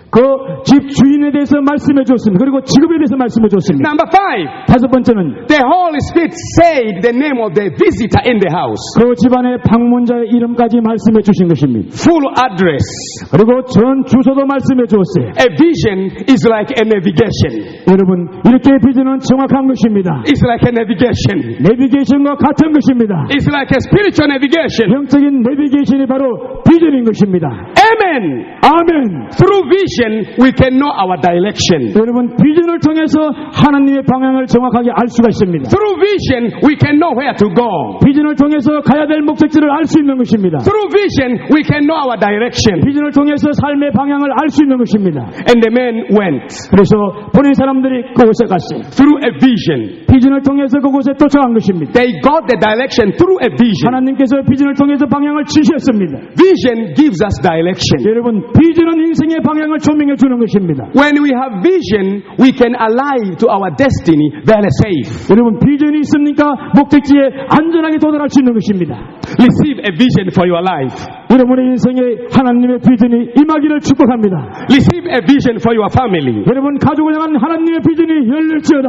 그 집 주인에 대해서 말씀해 주었습니다. 그리고 직업에 대해서 말씀해 주었습니다. Number five, 다섯 번째는 the Holy Spirit said the name of the visitor in the house. 그 집안의 방문자의 이름까지 말씀해 주신 것입니다. Full address. 그리고 전 주소도 말씀해 주었어요. A vision is like a navigation. 여러분, 이렇게 비전은 정확한 것입니다. It's like a navigation. 내비게이션과 같은 것입니다. It's like a spiritual navigation. 영적인 내비게이션이 바로 비전인 것입니다. Amen. 아멘. Through vision, we can know our direction. 여러분, 비전을 통해서 하나님의 방향을 정확하게 알 수가 있습니다. Through vision, we can know where to go. 비전을 통해서 가야 될 목적지를 알 수 있는 것입니다. Through vision, we can know our direction. 비전을 통해서 삶의 방향을 알 수 있는 것입니다. And the men went 그래서 보낸 사람들이 그곳에 갔어요. through a vision. 비전을 통해서 그곳에 도착한 것입니다. They got the direction through a vision. 하나님께서 비전을 통해서 방향을 지시했습니다. Vision gives us direction. 여러분, 비전은 인생의 방향을 조명해 주는 것입니다. When we have vision, we can align to our destiny very safe. 여러분, 비전이 있습니까? 목적지에 안전하게 도달할 수 있는 것입니다. Receive a vision for your life. 여러분의 인생에 하나님의 비전이 임하기를 축복합니다. Receive a vision for your family. 여러분, 가족을 향한 하나님의 비전이 열릴지어다.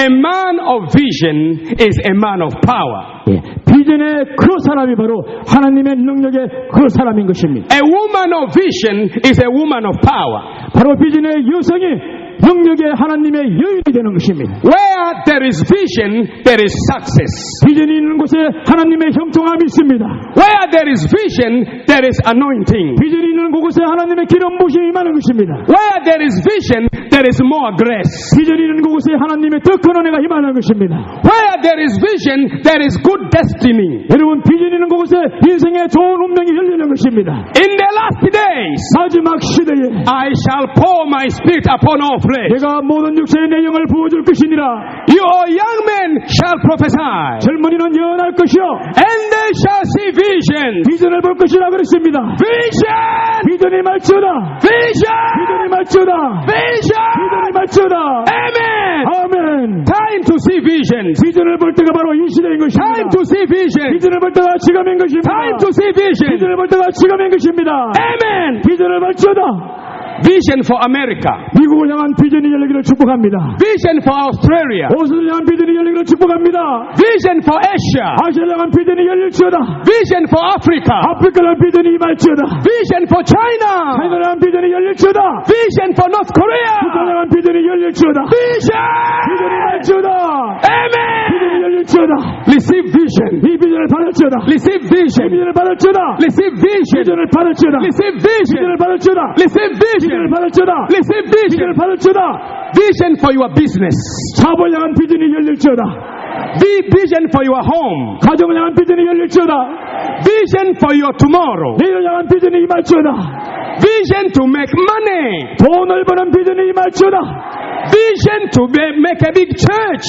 A man of vision is a man of power. 비전의 그 사람이 바로 하나님의 능력의 그 사람인 것입니다. A woman of vision is a woman of power. 바로 비전의 여성이 능력의 하나님의 여인이 되는 것입니다. Where there is vision, there is success. 비전이 있는 곳에 하나님의 형통함이 있습니다. Where there is vision, there is anointing. 비전이 있는 그곳에 하나님의 기름 부심이 임하는 것입니다. Where there is vision, there is more grace. 비전이 있는 그곳에 하나님의 더 큰 은혜가 임하는 것입니다. Where there is vision, there is good destiny. 여러분, 비전이 있는 그곳에 인생의 좋은 운명이 열리는 것입니다. In the last days, 마지막 시대에 I shall pour my spirit upon all flesh. 내가 모든 육체의 내용을 부어줄 것이니라. Your young men shall prophesy. 젊은이는 예언할 것이요 And they shall see visions. 비전을 볼 것이라 그랬습니다. Vision! 비전이 말지어다. Vision! 비전이 말지어다. Vision! 비전이 말지어다. Amen! 아멘. Time to see visions. 비전을 볼 때가 바로 이 시대인 것입니다. Time to see visions. 비전을 볼 때가 지금인 것입니다. Time to see visions. 비전을 볼 때가 지금인 것입니다. Amen! 비전을 말지어다. Vision for America. 미국을 향한 비전이 열리기를 축복합니다. Vision for Australia. 오스를 향한 비전이 열리기를 축복합니다. Vision for Asia. 아시아를 향한 비전이 열릴지어다. Vision for Africa. 아프리카를 향한 비전이 임할지어다. Vision for China. 차이나를 향한 비전이 열릴지어다. Vision for North Korea. 북한을 향한 비전이 열릴지어다. Vision. 비전이 임할지어다. Amen. 비전이 열릴지어다. Receive vision. 이 비전을 받을지어다. Receive 이 vision. 비전을 받을지어다. Receive vision. 비전을 받을지어다. Receive vision. 비전을 받을지어다. Receive 비전을 vision. 받을지어다. Receive vision. 비전을 받을지어다. Vision for your business. 사업을 향한 비전이 열릴지어다. Vision for your home. 가정을 향한 비전이 열릴지어다. Vision for your tomorrow. 내일을 향한 비전이 임할지어다. Vision to make money. 돈을 버는 비전이 임할지어다. Vision to make a big church.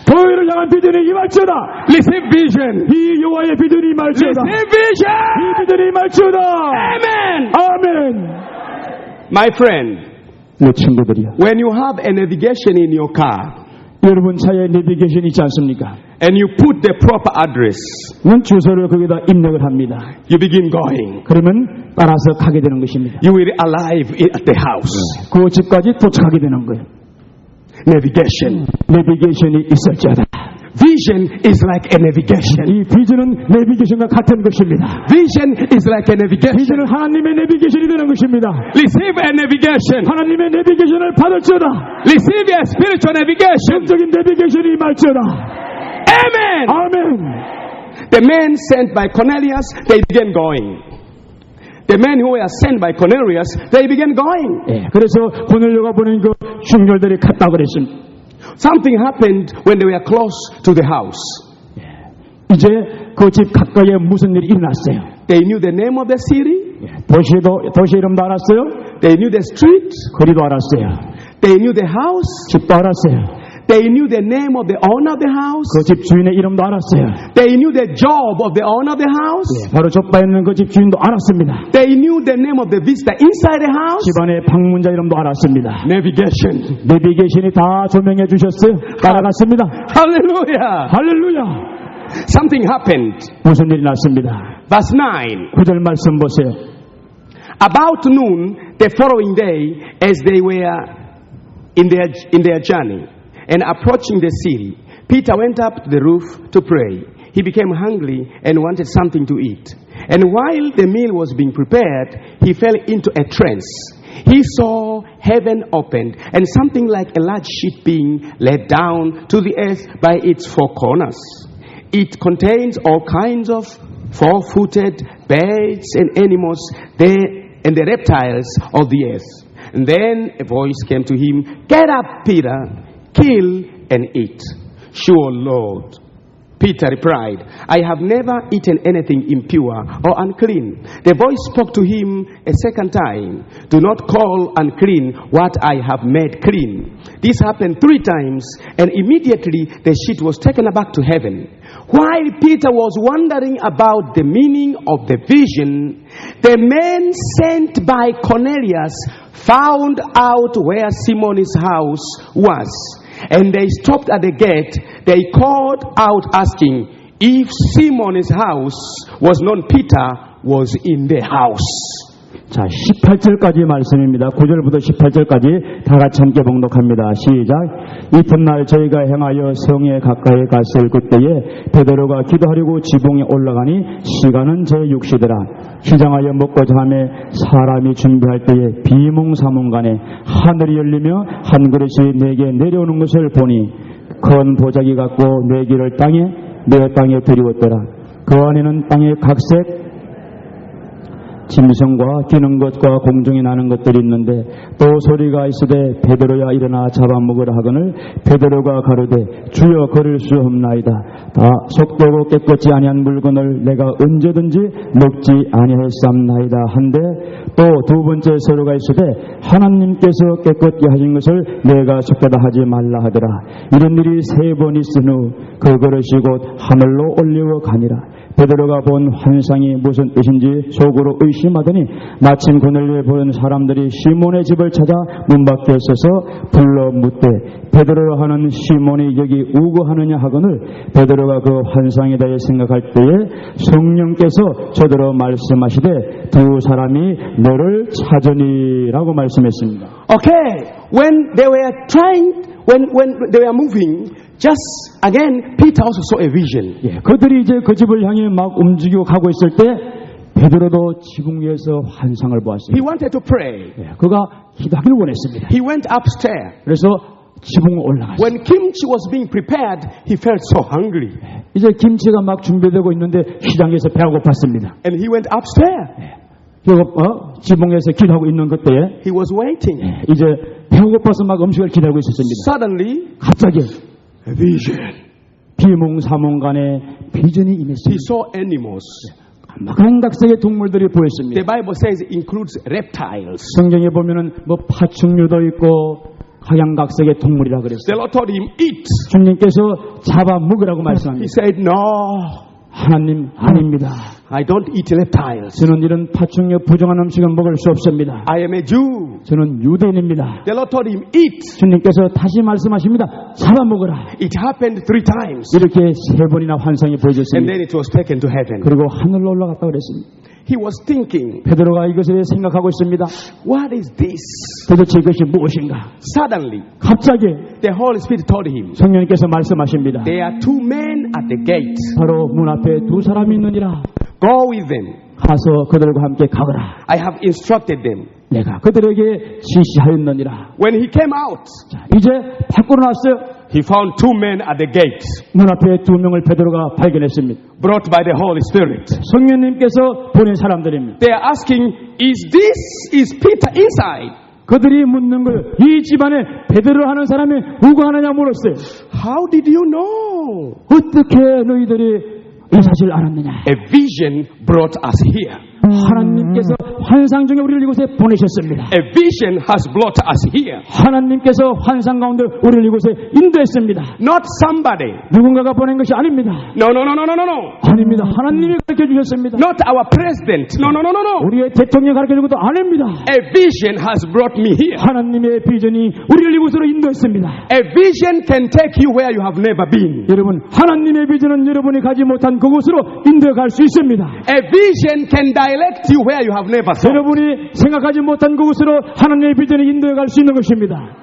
교회를 향한 비전이 임할지어다. Receive vision. 이 여호와의 비전이 임할지어다. Receive vision. 이 비전이 임할지어다. Amen. 아멘. My friend, 내 친구들이요. when you have a navigation in your car 여러분 차에 내비게이션 있지 않습니까? and you put the proper address, 주소를 거기다 입력을 합니다. you begin going. 그러면 따라서 가게 되는 것입니다. You will arrive at the house. 그 집까지 도착하게 되는 거예요. Navigation. 내비게이션이 있을지어다. Vision is like a navigation. 이 비전은 내비게이션과 같은 것입니다. Vision is like a navigation. 비전은 하나님의 내비게이션이 되는 것입니다. Receive a navigation. 하나님의 내비게이션을 받을지어다. Receive a spiritual navigation. 영적인 내비게이션이 임할지어다. Amen. 아멘. The men sent by Cornelius, they began going. The men who were sent by Cornelius, they began going. 그래서 고넬료가 보낸 그 중렬들이 갔다 그랬습니다. Something happened when they were close to the house. 이제 그 집 가까이에 무슨 일이 일어났어요. They knew the name of the city. 도시 이름도 알았어요. They knew the street. 거리도 알았어요. They knew the house. 집도 알았어요. They knew the name of the owner of the house. 그 집 주인의 이름도 알았어요. They knew the job of the owner of the house. 바로 족바 있는 그 집 주인도 알았습니다. They knew the name of the visitor inside the house. 집안의 방문자 이름도 알았습니다. Navigation. 내비게이션이 다 조명해 주셨어요. 따라갔습니다. Hallelujah. 할렐루야. Something happened. 무슨 일이 났습니다. Verse 9. 9절 말씀 보세요. About noon the following day, as they were in their journey and approaching the city, Peter went up to the roof to pray. He became hungry and wanted something to eat. And while the meal was being prepared, he fell into a trance. He saw heaven opened and something like a large ship being let down to the earth by its four corners. It contains all kinds of four-footed birds and animals and the reptiles of the earth. And then a voice came to him, "Get up, Peter, kill and eat." "Sure, Lord," Peter replied, "I have never eaten anything impure or unclean." The voice spoke to him a second time, "Do not call unclean what I have made clean." This happened 3 times, and immediately the ship was taken back to heaven. While Peter was wondering about the meaning of the vision, the men sent by Cornelius found out where Simon's house was. And they stopped at the gate. They called out asking if Simon's house was known. Peter was in the house. 자, 18절까지 말씀입니다. 9절부터 18절까지 다 같이 함께 봉독합니다. 시작. 이튿날 저희가 행하여 성에 가까이 갔을 그때에 베드로가 기도하려고 지붕에 올라가니 시간은 제6시더라. 시장하여 먹고자 하며 사람이 준비할 때에 비몽사몽간에 하늘이 열리며 한 그릇이 내게 내려오는 것을 보니 큰 보자기 같고 내 귀를 내 땅에 들이웠더라. 그 안에는 땅의 각색 짐승과 기는 것과 공중에 나는 것들이 있는데 또 소리가 있으되 베드로야 일어나 잡아먹으라 하거늘 베드로가 가로되 주여 걸을 수 없나이다. 다 속되고 깨끗지 아니한 물건을 내가 언제든지 먹지 아니하였사옵나이다 한데 또 두 번째 소리가 있으되 하나님께서 깨끗게 하신 것을 내가 속되다 하지 말라 하더라. 이런 일이 3번 있은 후 그 그릇이 곧 하늘로 올리워 가니라. 베드로가 본 환상이 무슨 뜻인지 속으로 의심하더니 마침 그날에 보는 사람들이 시몬의 집을 찾아 문 밖에 서서 불러 묻되 베드로 하는 시몬이 여기 우거하느냐 하거늘 베드로가 그 환상에 대해 생각할 때에 성령께서 저더러 말씀하시되 두 사람이 너를 찾으니라고 말씀했습니다. Okay, when they were moving, just again, Peter also saw a vision. 그들이 이제 그 집을 향해 막 움직이고 가고 있을 때 베드로도 지붕 위에서 환상을 보았습니다. He wanted to pray. 그가 기도하기를 원했습니다. He went upstairs. 그래서 지붕에 올라갔어요. When kimchi was being prepared, he felt so hungry. 이제 김치가 막 준비되고 있는데 시장에서 배가 고팠습니다. And he went upstairs. 지붕에서 기도하고 있는 그때에 He was waiting. 이제 배가 고파서 막 음식을 기다리고 있었습니다. Suddenly, 갑자기 a vision. 비몽사몽간에 비전이 임했습니다. He saw animals. 각각색의 동물들이 보였습니다. The Bible says it includes reptiles. 성경에 보면은 파충류도 있고 각양각색의 동물이라 그랬어요. The Lord told him, "Eat." 주님께서 잡아 먹으라고 말씀합니다. He said, "No. 하나님 아닙니다. I don't eat reptiles. 저는 이런 파충류 부정한 음식은 먹을 수 없습니다. I am a Jew." 저는 유대인입니다. The Lord told him, "Eat." 주님께서 다시 말씀하십니다. 잡아먹으라. It happened 3 times. 이렇게 3번이나 환상이 And 보여졌습니다. then it was taken to heaven. 그리고 하늘로 올라갔다 그랬습니다. He was thinking, 베드로가 이것에 대해 생각하고 있습니다. what is this? 도대체 이것이 무엇인가? Suddenly, 갑자기 the Holy Spirit told him, 성령님께서 말씀하십니다. there are 2 men at the gate. 바로 문 앞에 2 사람이 있느니라. Go with them. 가서 그들과 함께 가거라. I have instructed them. 내가 그들에게 지시하였느니라. When he came out, 자, 이제 밖으로 나왔어요. he found 2 men at the gate, 문 앞에 2명을 베드로가 발견했습니다. brought by the Holy Spirit. 성령님께서 보낸 사람들입니다. They are asking, is Peter inside? 그들이 묻는 거예요. 이 집안에 베드로 하는 사람이 누구 하느냐 물었어요. How did you know? 어떻게 너희들이 이 사실을 알았느냐? A vision brought us here. 하나님께서 환상 중에 우리를 이곳에 보내셨습니다. A vision has brought us here. 하나님께서 환상 가운데 우리를 이곳에 인도했습니다. Not somebody. 누군가가 보낸 것이 아닙니다. No. 아닙니다. 하나님이 가르쳐 주셨습니다. Not our president. No. 우리의 대통령이 가르쳐 준 것도 아닙니다. A vision has brought me here. 하나님의 비전이 우리를 이곳으로 인도했습니다. A vision can take you where you have never been. 여러분, 하나님의 비전은 여러분이 가지 못한 그곳으로 인도갈 수 있습니다. A vision can direct you where you have never thought. 여러분이 생각하지 못한 그곳으로 하나님의 비전이 인도갈 수 있는 것입니다.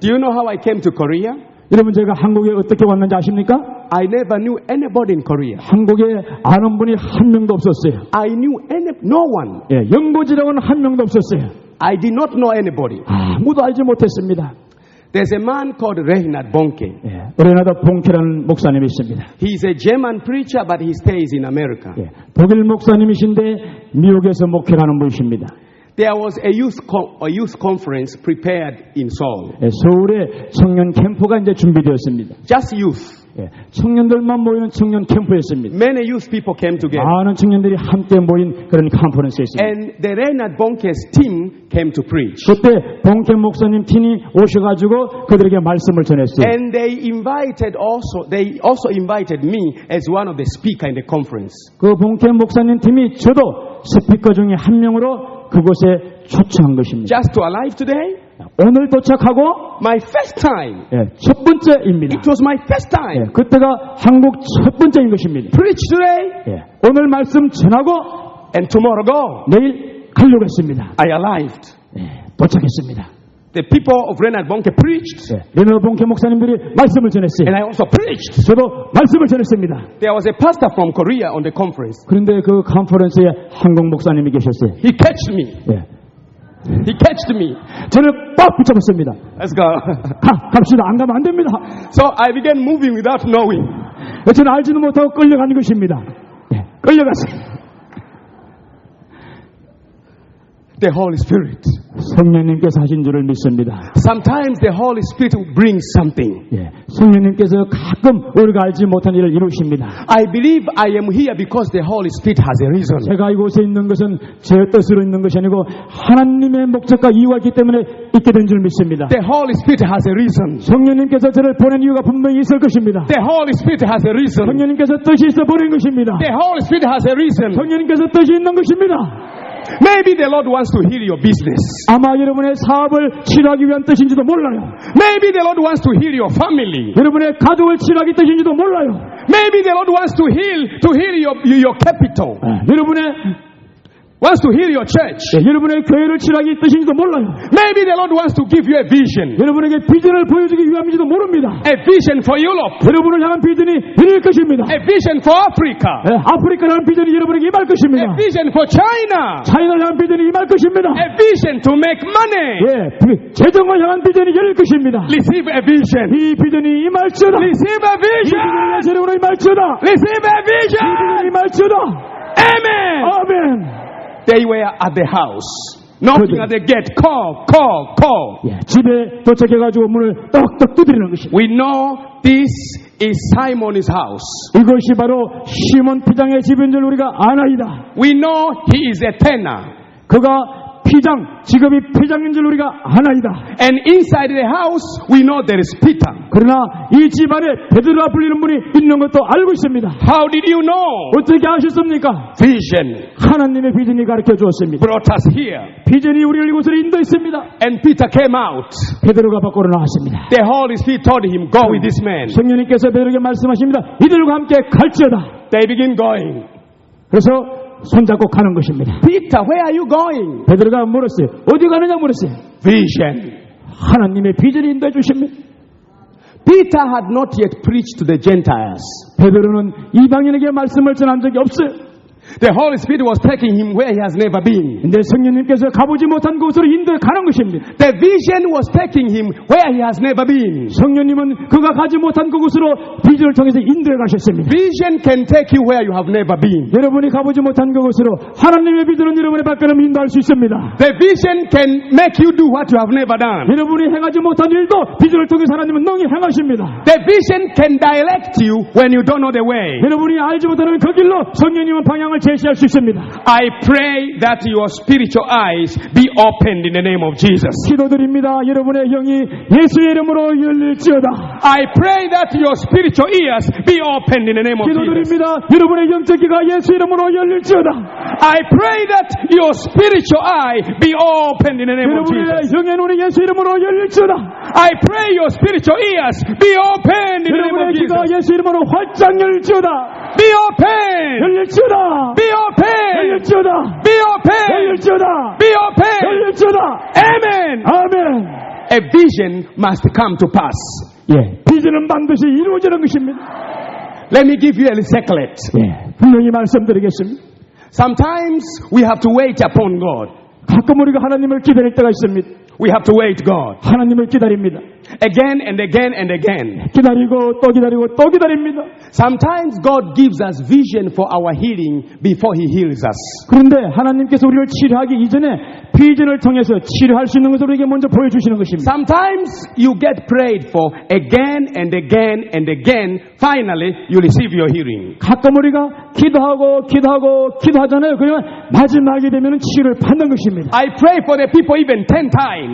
Do you know how I came to Korea? 여러분, 제가 한국에 어떻게 왔는지 아십니까? I never knew anybody in Korea. 한국에 아는 분이 한 명도 없었어요. I knew no one. 영고지라고는 한 명도 없었어요. I did not know anybody. 아무도 알지 못했습니다. There's a man called Reinhard Bonke. 레나드 봉케라는 목사님이 있습니다. He's a German preacher, but he stays in America. 독일 목사님이신데 미국에서 목회를 하는 분이십니다. There was a youth conference prepared in Seoul. 서울에 청년 캠프가 이제 준비되었습니다. Just youth. 청년들만 모이는 청년 캠프였습니다. Many youth people came together. 많은 청년들이 함께 모인 그런 컨퍼런스였습니다. And the Reinhard Bonke's team came to preach. 그때 봉케 목사님 팀이 오셔가지고 그들에게 말씀을 전했어요. And they also invited me as one of the speaker in the conference. 그 봉케 목사님 팀이 저도 스피커 중에 한 명으로 그곳에 초청한 것입니다. Just to arrive today? 오늘 도착하고 My first time. 첫 번째입니다. It was my first time. 그때가 한국 첫 번째인 것입니다. Preach today. 오늘 말씀 전하고 and tomorrow go. 내일 가려고 했습니다. I arrived. 도착했습니다. The people of Reinhard Bonke preached. 레나드 봉케 목사님들이 말씀을 전했어요. And I also preached. 저도 말씀을 전했습니다. There was a pastor from Korea on the conference. 그런데 그 컨퍼런스에 한국 목사님이 계셨어요. He catched me. He catched me. 저를 빡 붙잡았습니다. Let's go. 갑시다. 안 가면 안 됩니다. So I began moving without knowing. 저는 알지도 못하고 끌려가는 것입니다. 끌려갔어요. The Holy Spirit. 성령님께서 하신 줄을 믿습니다. Sometimes the Holy Spirit brings something. 성령님께서 가끔 우리가 알지 못한 일을 이루십니다. I believe I am here because the Holy Spirit has a reason. 제가 이곳에 있는 것은 제 뜻으로 있는 것이 아니고 하나님의 목적과 이유가 있기 때문에 있게 된 줄 믿습니다. The Holy Spirit has a reason. 성령님께서 저를 보낸 이유가 분명히 있을 것입니다. The Holy Spirit has a reason. 성령님께서 뜻이 있어 보낸 것입니다. The Holy Spirit has a reason. 성령님께서 뜻이 있는 것입니다. Maybe the Lord wants to heal your business. 아마 여러분의 사업을 치료하기 위한 뜻인지도 몰라요. Maybe the Lord wants to heal your family. 여러분의 가족을 치료하기 뜻인지도 몰라요. Maybe the Lord wants to heal your capital. 여러분의 wants to heal your church. 여러분의 교회를 치료하기 뜻인지도 몰라요. Maybe the Lord wants to give you a vision. 여러분에게 비전을 보여주기 위함인지도 모릅니다. A vision for Europe. 여러분을 향한 비전이 이럴 것입니다. A vision for Africa. 아프리카를 향한 비전이 여러분에게 임할 것입니다. A vision for China. 차이나를 향한 비전이 임할 것입니다. A vision to make money. 재정을 향한 비전이 열릴 것입니다. Receive a vision. 이 비전이 임할지어다. Receive a vision. 이 비전이 여러분으로 임할지어다. Receive a vision. 이 비전이 임할지어다. Amen. 아멘. They were at the house, knocking at the gate. Call. 집에 도착해가지고 문을 떡떡 두드리는 것입니다. We know this is Simon's house. 이것이 바로 시몬 피장의 집인 줄 우리가 아나이다. We know he is a tenor. 그가 피장, 직업이 피장인 줄 우리가 아나이다. And inside the house, we know there is Peter. 그러나 이 집안에 베드로가 불리는 분이 있는 것도 알고 있습니다. How did you know? 어떻게 아셨습니까? Vision. 하나님의 비전이 가르쳐 주었습니다. Brought us here. 비전이 우리를 이곳으로 인도했습니다. And Peter came out. 베드로가 밖으로 나왔습니다. The Holy Spirit told him, go with this man. 성령님께서 베드로에게 말씀하십니다. 이들과 함께 갈지어다. They begin going. 그래서 손잡고 가는 것입니다. Peter, where are you going? 베드로가 물었어요. 어디 가느냐 물었어요. Vision. 하나님의 비전이 인도해 주십니다. Peter had not yet preached to the Gentiles. 베드로는 이방인에게 말씀을 전한 적이 없어요. The Holy Spirit was taking him where he has never been. 근데 성령님께서 가보지 못한 곳으로 인도해 가는 것입니다. The vision was taking him where he has never been. 성령님은 그가 가지 못한 그곳으로 비전을 통해서 인도해 가셨습니다. Vision can take you where you have never been. 여러분이 가보지 못한 그곳으로 하나님의 비전은 여러분의 발걸음 인도할 수 있습니다. The vision can make you do what you have never done. 여러분이 행하지 못한 일도 비전을 통해서 하나님은 능히 행하십니다. The vision can direct you when you don't know the way. 여러분이 알지 못하는 그 길로 성령님은 방향을 제시할 수 있습니다. I pray that your spiritual eyes be opened in the name of Jesus. 기도드립니다. 여러분의 영이 예수의 이름으로 열릴지어다. I pray that your spiritual ears be opened in the name of Jesus. 기도드립니다. 여러분의 영적 귀가 예수 이름으로 열릴지어다. I pray that your spiritual eye be opened in the name of 여러분의 Jesus. 영의 눈이 예수 이름으로 열릴지어다. I pray your spiritual ears be opened in the name of 여러분의 귀가 Jesus. 예수 이름으로 활짝 열릴지어다. Be open. 열릴지어다. Be open. 열릴지어다. Be open. 열릴지어다. Be open. 열릴지어다. Amen. 아멘. A vision must come to pass. 예, 비전은 반드시 이루어지는 것입니다. Let me give you a secret. 예, 분명히 말씀드리겠습니다. Sometimes we have to wait upon God. 가끔 우리가 하나님을 기다릴 때가 있습니다. We have to wait God. 하나님을 기다립니다. Again and again and again. 기다리고 또 기다리고 또 기다립니다. Sometimes God gives us vision for our healing before He heals us. 그런데 하나님께서 우리를 치료하기 이전에 비전을 통해서 치료할 수 있는 것을 우리에게 먼저 보여주시는 것입니다. Sometimes you get prayed for again and again and again. Finally, you receive your healing. 가끔 우리가 기도하잖아요. 그러면 마지막에 되면 치료를 받는 것입니다. I pray for the people even 10 times.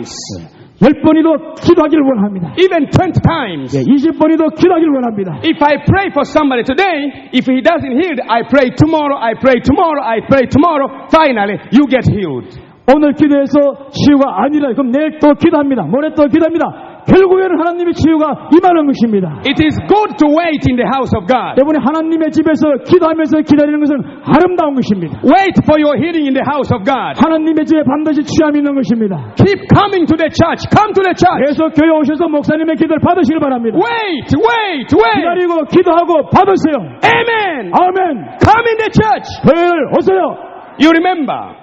10번이도 기도하기를 원합니다. Even 20 times. 20번이도 기도하기를 원합니다. If I pray for somebody today, if he doesn't heal, I pray tomorrow, I pray tomorrow, I pray tomorrow. Finally, you get healed. 오늘 기도해서 치유가 아니라 그럼 내일 또 기도합니다. 모레 또 기도합니다. 결국에는 하나님의 치유가 임하는 것입니다. It is good to wait in the house of God. 여러분이 하나님의 집에서 기도하면서 기다리는 것은 아름다운 것입니다. Wait for your healing in the house of God. 하나님의 집에 반드시 취함이 있는 것입니다. Keep coming to the church. Come to the church. 계속 교회 오셔서 목사님의 기도를 받으시길 바랍니다. Wait. 기다리고 기도하고 받으세요. Amen. 아멘. Come in the church. 교회를 오세요. You remember,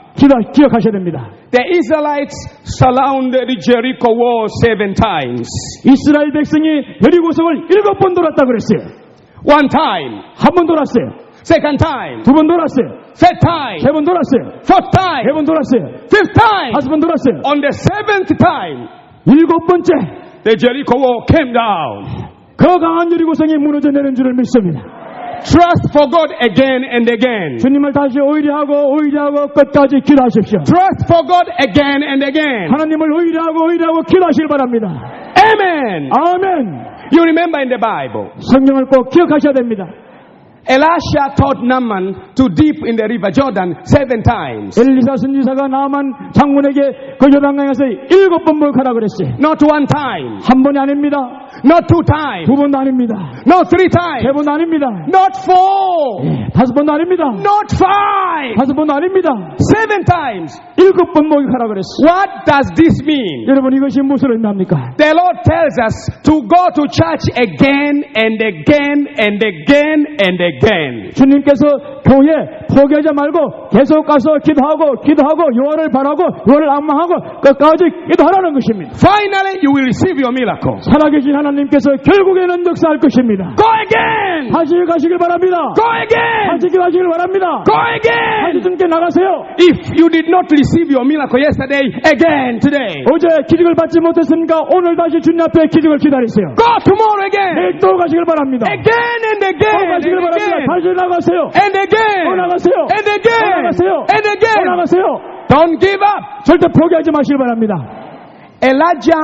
기억하셔야 됩니다. the Israelites surrounded Jericho wall 7 times. 이스라엘 백성이 여리고성을 7번 돌았다고 그랬어요. 1 time. 한 번 돌았어요. 2nd time. 2번 돌았어요. 3rd time. 3번 돌았어요. 4th time. 4번 돌았어요. 5th time. 5번 돌았어요. On the 7th time, 7번째 the Jericho wall came down. 그 강한 여리고성이 무너져 내는 줄을 믿습니다. Trust for God again and again. 주님을 다시 오히려 하고 끝까지 기도하십시오. Trust for God again and again. 하나님을 오히려 하고 기도하시길 바랍니다. Amen. 아멘. You remember in the Bible, 성경을 꼭 기억하셔야 됩니다. Elisha taught Naaman to dip in the river Jordan 7 times. 엘리사 선지자가 나만 장군에게 그 요단강에서 7번 목욕하라 그랬어요. Not 1 time. 한 번이 아닙니다. Not 2 times. 2번도 아닙니다. Not 3 times. 3번도 아닙니다. Not 4. 5번도 아닙니다. Not 5. 5번도 아닙니다. 7 times. 7번 목욕하라 그랬어요. What does this mean? 여러분 이것이 무슨 의미입니까? The Lord tells us to go to church again and again and again and again. 주님께서 교회 포기하지 말고 계속 가서 기도하고 요한을 바라고 요한을 앙망하고 끝까지 기도하라는 것입니다. Finally, you will receive your miracle. 살아계신 하나님께서 결국에는 역사할 것입니다. Go again. 다시 가시길 바랍니다. Go again. 다시 기도하시길 바랍니다. Go again. 다시 주님께 나가세요. If you did not receive your miracle yesterday, again today. 어제 기적을 받지 못했으니까 오늘 다시 주님 앞에 기적을 기다리세요. Go tomorrow again. 내일 또 가시길 바랍니다. Again and 또 again. 가시길 And 바랍니다. again. 다시 나가세요. And again. 또 나가세요. And again. 또 나가세요. And 또 again. 나가세요. Don't give up. 절대 포기하지 마시길 바랍니다. Elijah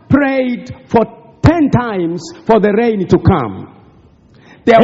prayed for 10 times for the rain to come. There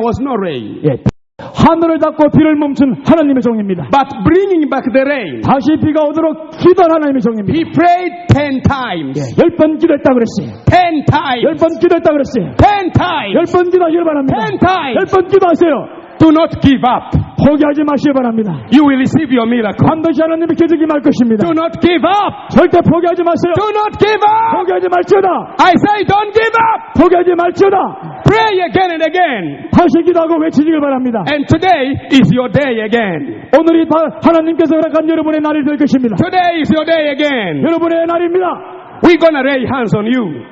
was no rain. 예, 하늘을 닫고 비를 멈춘 하나님의 종입니다. But bringing back the rain, 다시 비가 오도록 기도한 하나님의 종입니다. he prayed 10 times. 10번 기도했다 그랬어요. 10 times. 10번 기도했다 그랬어요. 10 times. 10번 기도하시길 바랍니다. 10 times. 10번 기도하세요. Do not give up. 포기하지 마시길 바랍니다. You will receive your miracle. 반드시 하나님의 기적이 말 것입니다. Do not give up. 절대 포기하지 마세요. Do not give up. 포기하지 말지어다. I say don't give up. 포기하지 말지어다. Pray again and again. 다시 기도하고 외치시길 바랍니다. And today is your day again. 오늘이 하나님께서 허락한 여러분의 날이 될 것입니다. Today is your day again. 여러분의 날입니다. We're gonna lay hands on you.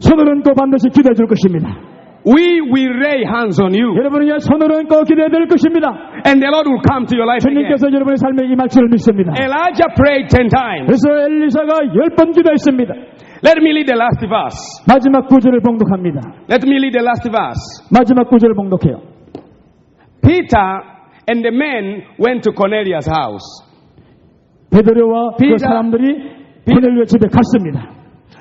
손을 얹고 반드시 기도해 줄 것입니다. We will lay hands on you. 여러분의 손을 얹고 기도해야 될 것입니다. And the Lord will come to your life again. 주님께서 여러분의 삶에 임할 줄을 믿습니다. Elijah prayed 10 times. 그래서 엘리사가 10번 기도했습니다. Let me read the last verse. 마지막 구절을 봉독합니다. Let me read the last verse. 마지막 구절을 봉독해요. Peter and the men went to Cornelius' house. 베드로와 그 사람들이 고넬료 집에 갔습니다.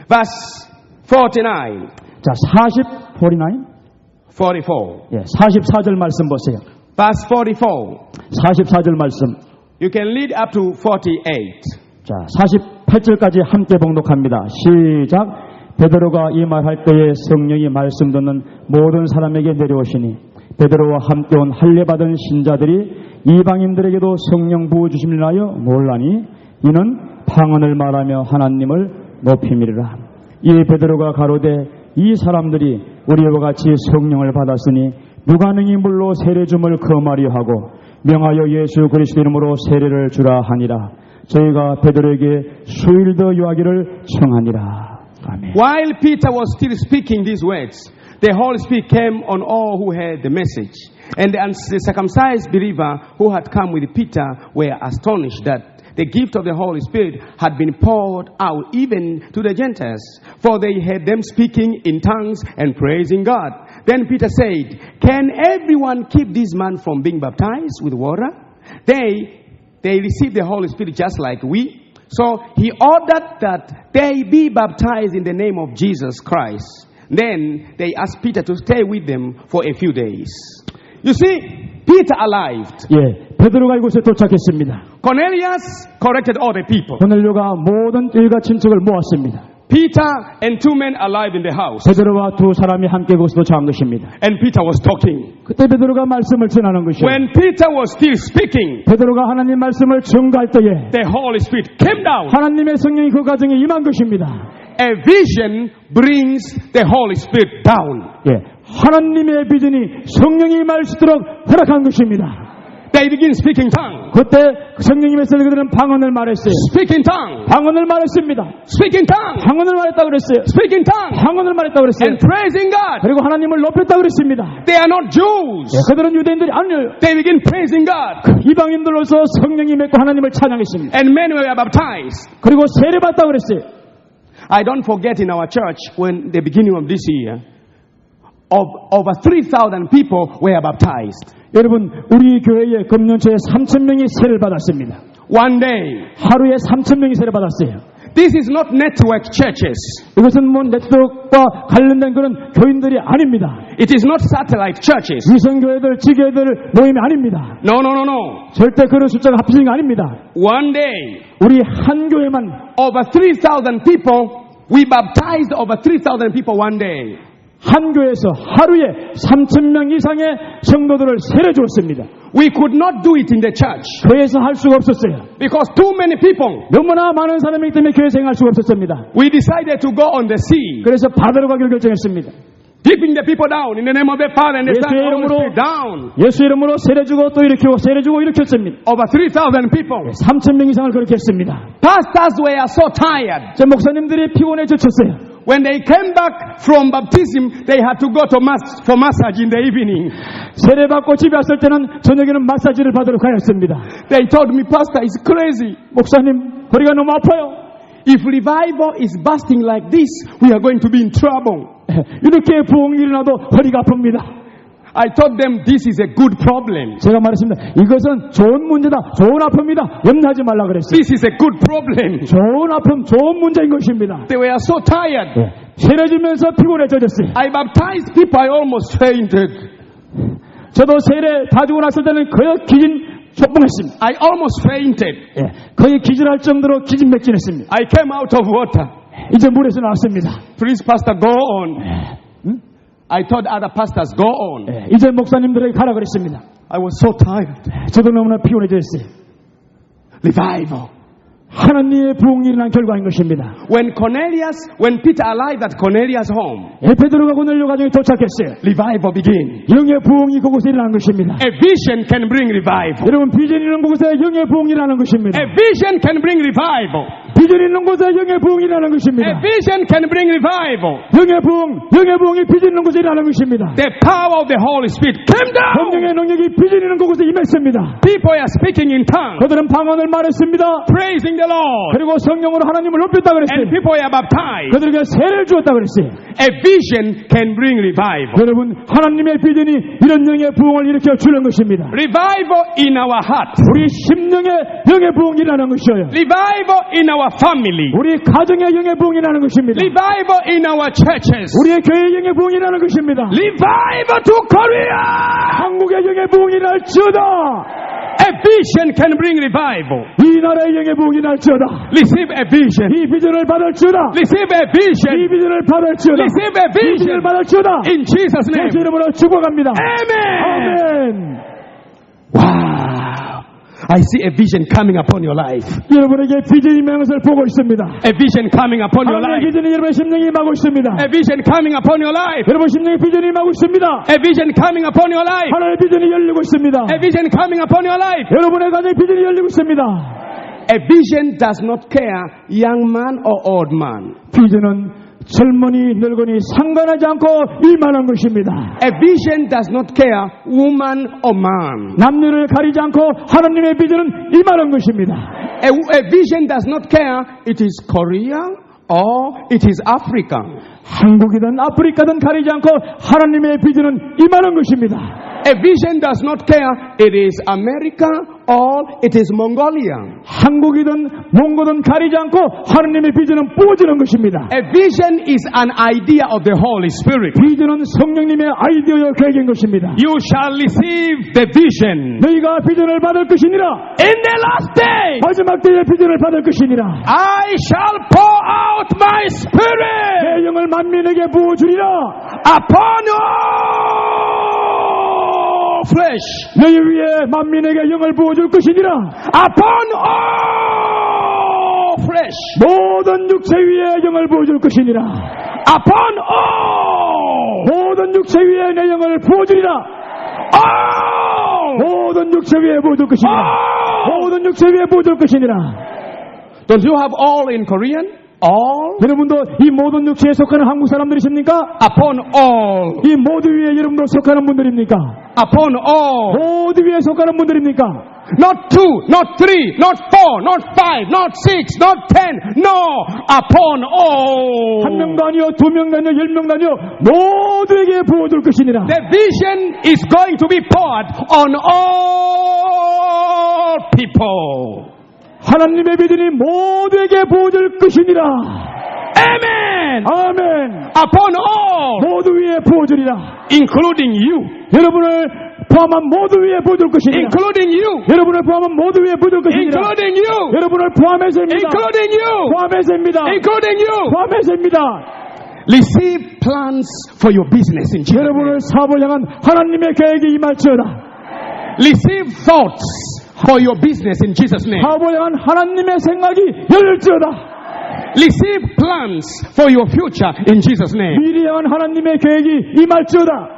Verse 49. 자, 44. 예, 44절 말씀 보세요. Verse 44. 44절 말씀. You can read up to 48. 자, 48절까지 함께 봉독합니다. 시작. 베드로가 이 말할 때에 성령이 말씀 듣는 모든 사람에게 내려오시니 베드로와 함께 온 할례 받은 신자들이 이방인들에게도 성령 부어 주심을 하여 놀라니 이는 방언을 말하며 하나님을 높임이리라. 이 베드로가 가로되 이 사람들이 우리와 같이 성령을 받았으니 누가 능히 물로 세례 줌을 금하려 하고 명하여 예수 그리스도 이름으로 세례를 주라 하니라. 저희가 베드로에게 수일 더 요하기를 청하니라. 아멘. While Peter was still speaking these words, the Holy Spirit came on all who heard the message. And the uncircumcised believer who had come with Peter were astonished that the gift of the Holy Spirit had been poured out even to the Gentiles, for they heard them speaking in tongues and praising God. Then Peter said, "Can everyone keep this man from being baptized with water?" They received the Holy Spirit just like we. So he ordered that they be baptized in the name of Jesus Christ. Then they asked Peter to stay with them for a few days. You see, Peter arrived. 예, 베드로가 이곳에 도착했습니다. Cornelius corrected all the people. 고넬료가 모든 일가 친척을 모았습니다. Peter and 2 men arrived in the house. 베드로와 두 사람이 함께 그곳에 도착한 것입니다. And Peter was talking. 그때 베드로가 말씀을 전하는 것이요. When Peter was still speaking, 베드로가 하나님 말씀을 전가할 때에 the Holy Spirit came down. 하나님의 성령이 그 가정에 임한 것입니다. A vision brings the Holy Spirit down. 예, 하나님의 비전이 성령이 임할 수 있도록 허락한 것입니다. They begin speaking tongue. 그때 성령님의 그들은 방언을 말했어요. Speaking tongue. 방언을 말했습니다. Speaking tongue. 방언을 말했다고 그랬어요. Speaking tongue. 방언을 말했다고 그랬어요. And praising God. 그리고 하나님을 높였다고 그랬습니다. They are not Jews. 예, 그들은 유대인들이 아니에요. They begin praising God. 이방인들로서 성령이 맺고 하나님을 찬양했습니다. And men were baptized. 그리고 세례받다고 그랬어요. I don't forget in our church when the beginning of this year, over 3,000 people were baptized. 여러분, 우리 교회에 금년초에 3,000명이 세례를 받았습니다. One day. 하루에 3,000명이 세례 받았어요. This is not network churches. 이것은 뭐 네트워크와 관련된 그런 교인들이 아닙니다. It is not satellite churches. 위성교회들, 지교회들 모임이 아닙니다. No, no, no, no. 절대 그런 숫자가 합치는 게 아닙니다. One day, 우리 한 교회만 over 3,000 people, we baptized over 3,000 people one day. 한 교회에서 하루에 3,000명 이상의 성도들을 세례 주었습니다. We could not do it in the church 교회에서 할 수가 없었어요. because too many people. 너무나 많은 사람이기 때문에 교회에서 행할 수가 없었습니다. We decided to go on the sea, 그래서 바다로 가기로 결정했습니다. dipping the people down in the name of the Father and the Son and the Holy Spirit down. 예수 이름으로 세례 주고 또 일으키고 세례 주고 일으켰습니다. Over 3,000 people. 3,000명 이상을 그렇게 했습니다. Pastors were so tired. 제 목사님들이 피곤해 지쳤어요. When they came back from baptism, they had to go to for massage in the evening. 세례 받고 집에 왔을 때는 저녁에는 마사지를 받으러 가였습니다. They told me, Pastor, it's crazy. 목사님, 허리가 너무 아파요. If revival is busting like this, we are going to be in trouble. 이렇게 부흥이 일어나도 허리가 아픕니다. I told them this is a good problem. 제가 말했습니다. 이것은 좋은 문제다. 좋은 아픔이다. 염려하지 말라 그랬어요. This is a good problem. 좋은 아픔, 좋은 문제인 것입니다. They were so tired. 세례 주면서 피곤해졌어요. I baptized people, I almost fainted. 저도 세례 다 주고 났을 때는 거의 초봉했습니다. I almost fainted. 거의 기절할 정도로 기진맥진했습니다. I came out of water. 이제 물에서 나왔습니다. Please, Pastor, go on. I told other pastors, go on. 이제 목사님들에게 가라 그랬습니다. I was so tired. 저도 너무나 피곤해졌어요. Revival. 하나님의 부흥이 일어난 결과인 것입니다. When Peter arrived at Cornelius' home, 베드로가 고넬료 가정에 도착했어요. revival began. 영의 부흥이 그곳에 일어난 것입니다. A vision can bring revival. 여러분, 비전이 있는 곳에 영의 부흥이 일어나는 것입니다. A vision can bring revival. 비전이 있는 곳에 영의 부흥이 일어나는 A 것입니다. vision can bring revival. 영의 부흥이 비전 있는 곳에 일어나는 것입니다. The power of the Holy Spirit came down. 성령의 능력이 비전 있는 곳에 임했습니다. People are speaking in tongues, 그들은 방언을 말했습니다. praising the Lord. 그리고 성령으로 하나님을 높였다 그랬어요. And people are baptized. 그들에게 세례를 주었다 그랬어요. A vision can bring revival. 여러분, 하나님의 비전이 이런 영의 부흥을 일으켜 주는 것입니다. Revival in our heart. 우리 심령의 영의 부흥이 일어나는 것이에요. Revival in our family. 우리 가정의 영의 부흥이 일어나는 것입니다. Revival in our churches. 우리의 교회의 영의 부흥이 일어나는 것입니다. Revival to Korea. 한국의 영의 부흥이 날지어다. A vision can bring revival. 이 나라의 영의 부흥이 날지어다. Receive a vision. 이 비전을 받을지어다. Receive a vision. 이 비전을 받을지어다. Receive a 이 비전을 vision. 받을지어다. In Jesus' name. 예수 이름으로 축복합니다. Amen. 아멘. Wow. I see a vision coming upon your life. 여러분에게 비전이 임하는 것을 보고 있습니다. A vision coming upon your 하나님의 life. 비전이 여러분의 심령에 임하고 있습니다. A vision coming upon your life. 여러분 심령에 비전이 임하고 있습니다. A vision coming upon your life. 하나님의 비전이 열리고 있습니다. A vision coming upon your life. 여러분의 가정에 비전이 열리고 있습니다. A vision does not care young man or old man. 비전은 젊은이 늙은이 상관하지 않고 임하는 것입니다. A vision does not care woman or man. 남녀를 가리지 않고 하나님의 비전은 임하는 것입니다. A vision does not care it is Korea or it is Africa. 한국이든 아프리카든 가리지 않고 하나님의 비전은 임하는 것입니다. A vision does not care it is America or it is Mongolia. 한국이든 몽고든 가리지 않고 하나님의 비전은 부어지는 것입니다. A vision is an idea of the Holy Spirit. 비전은 성령님의 아이디어여 계획인 것입니다. You shall receive the vision. 너희가 비전을 받을 것이니라. In the last day, 마지막 때에 비전을 받을 것이니라. I shall pour out my spirit 내 영을 만민에게 부어주리라. upon all flesh. 너희 위에 만민에게 영을 부어줄 것이니라. Upon all flesh. 모든 육체 위에 영을 부어줄 것이니라. Upon all. 모든 육체 위에 내 영을 부어주리라. All. 모든 육체 위에 부어줄 것이니라. 모든 육체 위에 부어줄 것이니라. Don't you have all in Korean? All. 여러분도 이 모든 육체에 속하는 한국 사람들이십니까? Upon all. 이 모두 위에 여러분도 속하는 분들입니까? Upon all. 모두 위에 속하는 분들입니까? Not 2, not 3, not 4, not 5, not 6, not 10. No. Upon all. 한 명도 아니요, 두 명도 아니요, 10명도 아니요, 모두에게 부어줄 것이니라. The vision is going to be poured on all people. 하나님의 비전이 모두에게 부어줄 것이니라. Amen. 아멘. Upon all. 모두 위에 부어주리라. Including you. 여러분을 포함한 모두 위에 부어줄 것이니라. Including you. 여러분을 포함한 모두 위에 부어줄 것이니라. Including you. 여러분을 포함해서입니다. Including you. 포함해서입니다. Including you. 포함해서입니다. Receive plans for your business in Jesus' name. 여러분을 사업을 향한 하나님의 계획이 임할지어다. Receive thoughts for your business in Jesus' name. 사업을 향한 하나님의 생각이 열릴지어다. Receive plans for your future in Jesus' name. 미래 향한 하나님의 계획이 임할지어다.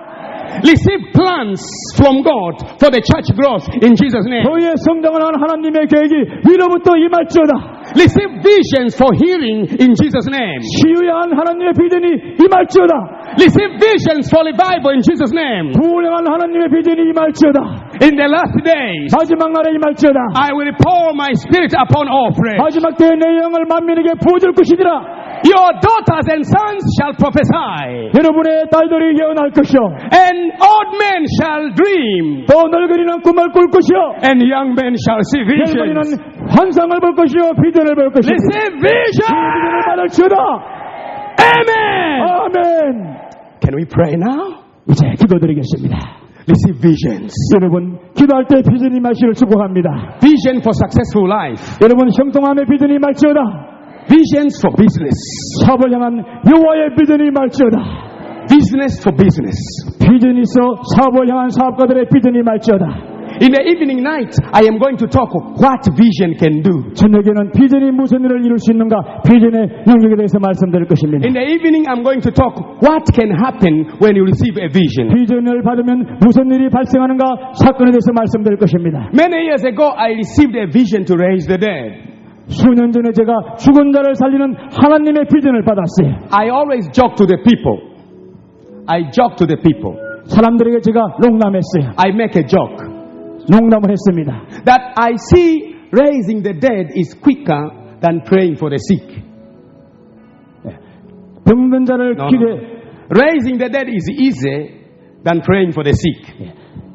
Receive plans from God for the church growth in Jesus' name. 교회의 성장을 한 하나님의 계획이 위로부터 임할지어다. Receive visions for healing in Jesus' name. 치유에 한 하나님의 비전이 임할지어다. Receive visions for revival in Jesus' name. 부흥을 향한 하나님의 비전이 임할지어다. In the last days, 마지막 날에 임할지어다. I will pour my spirit upon all flesh. 마지막 때에 내 영을 만민에게 부어줄 것이니라. Your daughters and sons shall prophesy, 여러분의 딸들이 예언할 것이요, and old men shall dream, 또 늙은이는 꿈을 꿀 것이요, and young men shall see visions. 젊은이는 환상을 볼 것이요, 비전을 볼 것이요. Receive 비전을 vision. 받을지어다. Amen. 아멘. Can we pray now? 이제 기도드리겠습니다. Receive visions. 여러분, 기도할 때 비전이 말씨를 축복합니다. Vision for successful life. 여러분, 형통함의 비전이 말지어다. Visions for business. 사업을 향한 여호와의 비전이 말지어다. Business for business. 비전이 있어 사업을 향한 사업가들의 비전이 말지어다. In the evening night, I am going to talk what vision can do. 저녁에는 비전이 무슨 일을 이룰 수 있는가, 비전의 영역에 대해서 말씀드릴 것입니다. In the evening, I'm going to talk what can happen when you receive a vision. 비전을 받으면 무슨 일이 발생하는가, 사건에 대해서 말씀드릴 것입니다. Many years ago, I received a vision to raise the dead. 수년 전에 제가 죽은 자를 살리는 하나님의 비전을 받았어요. I always joke to the people. I joke to the people. 사람들에게 제가 농담했어요. I make a joke. 농담을 했습니다. That I see raising the dead is quicker than praying for the sick. 병든 자를 Raising the dead is easy than praying for the sick.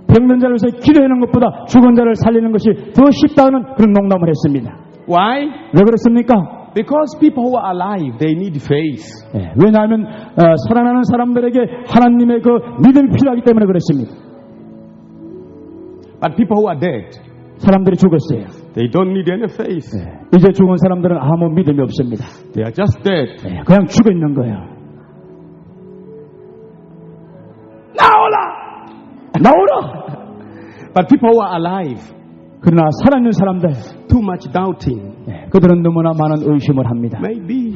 병든 자를 위해서 기도하는 것보다 죽은 자를 살리는 것이 더 쉽다는 그런 농담을 했습니다. Why? 왜 그렇습니까? Because people who are alive, they need faith. 왜냐하면 살아나는 사람들에게 하나님의 그 믿음이 필요하기 때문에 그렇습니다. But people who are dead, 사람들이 죽었어요. they don't need any faith. 이제 죽은 사람들은 아무 믿음이 없습니다. They are just dead. 그냥 죽어 있는 거예요. 나오라! But people who are alive, 그러나 살아있는 사람들, too much doubting. 그들은 너무나 많은 의심을 합니다. Maybe,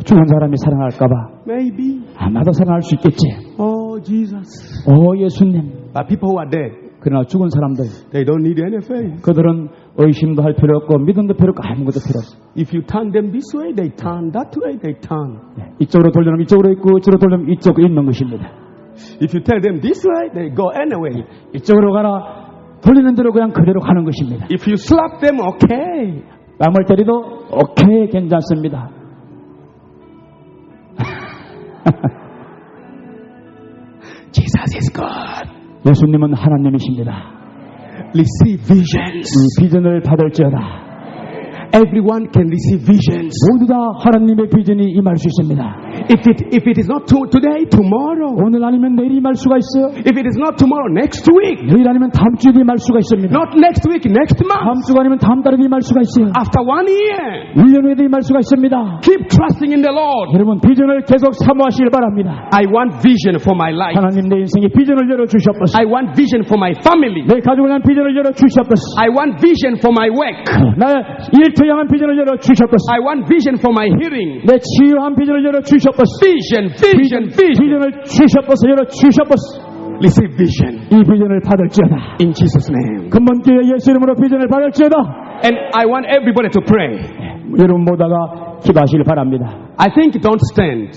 죽은 사람이 살아날까봐. maybe. 아마도 살아날 수 있겠지. Oh, Jesus. 오, 예수님. But people who are dead, 그러나 죽은 사람들, they don't need any faith. 그들은 의심도 할 필요 없고 믿음도 필요 없고 아무것도 필요 없어. If you turn them this way, they turn. That way, they turn. 이쪽으로 돌리면 이쪽으로 있고 이쪽으로 돌리면 이쪽으로 있는 것입니다. If you tell them this way, they go anyway. 이쪽으로 가라. 돌리는 대로 그냥 그대로 가는 것입니다. If you slap them, okay. 뺨을 때리도 오케이 괜찮습니다. Jesus is God. 예수님은 하나님이십니다. Receive visions. 이 비전을 받을지어다. Everyone can receive visions. 모두 다 하나님의 비전이 임할 수 있습니다. If it is not today, tomorrow. 오늘 아니면 내일 임할 수가 있어요. If it is not tomorrow, next week. 내일 아니면 다음 주에도 임할 수가 있습니다. Not next week, next month. 다음 주가 아니면 다음 달에도 임할 수가 있어요. After 1 year. 1년 후에도 임할 수가 있습니다. Keep trusting in the Lord. 여러분 비전을 계속 사모하시길 바랍니다. I want vision for my life. 하나님 내 인생에 비전을 열어주셨소서. I want vision for my family. 내 가족을 향한 비전을 열어주셨소서. I want vision for my work. 나의 일터 향한 비전을 열어주셨소서. I want vision for my hearing. 내 치유한 비전을 열어주셨소서. Vision. 비전을 주셨소서. 열어주셨소서. Receive vision. 이 비전을 받을지어다. In Jesus' name. 근본교회 예수 이름으로 비전을 받을지어다. And I want everybody to pray. 여러분 모두가 기도하시길 바랍니다. I think don't stand.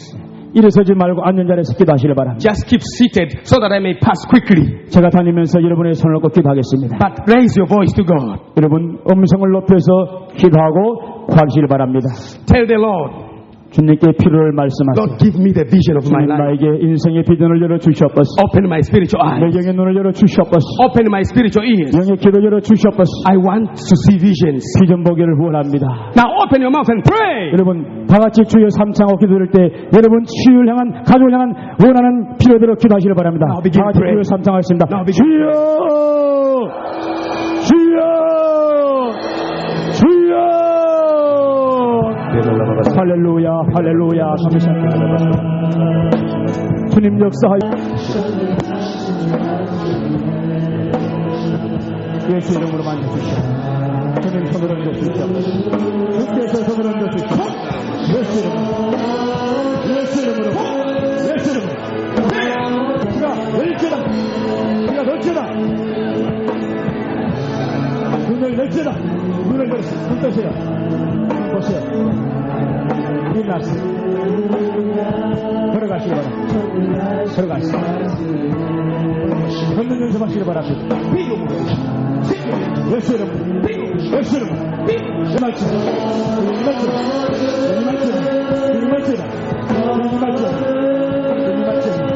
일어서지 말고 앉은 자리에서 기도하시길 바랍니다. Just keep seated so that I may pass quickly. 제가 다니면서 여러분의 손을 꼭 기도하겠습니다. But raise your voice to God. 여러분 음성을 높여서 기도하고 구하시길 바랍니다. Tell the Lord, 주님께 필요를 말씀하세요. Lord, give me the vision of my 주님 life. 나에게 인생의 비전을 열어주시옵소서. Open my spiritual 내 eyes. 영의 눈을 열어주시옵소서. Open my spiritual ears. 영의 귀를 열어주시옵소서. I want to see visions. 비전 보기를 원합니다. Now open your mouth and pray. 여러분 다 같이 주여 삼창하고 기도할 때 여러분 치유를 향한 가족을 향한 원하는 필요대로 기도하시길 바랍니다. Now begin 다 같이 pray. 주여 삼창하겠습니다. Now begin 주여 주여 주여 할렐루야 할렐루야 주님 역사하여 예수 이름으로 만져주시오. 주님 손을 얹어주시오. 주께서 손을 얹어주시오. 예수 이름으로 예수 이름으로 예수 이름으로 비가 낼지어다 비가 낼지어다 눈을 낼지어다 눈을 낼지어다 눈 뜨세요. 보세요. 빛났어. 들어가시기 바랍니다. 들어가시기 걷는 연습하시기 바랍니다. 예수 이름 예수 이름 이말씀 이말씀 이말씀 이말씀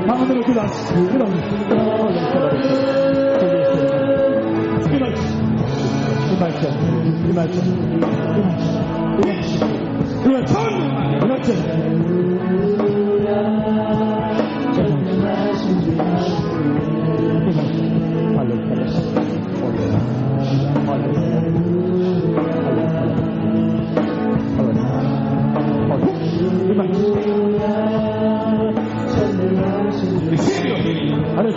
마음으로 기도하시오.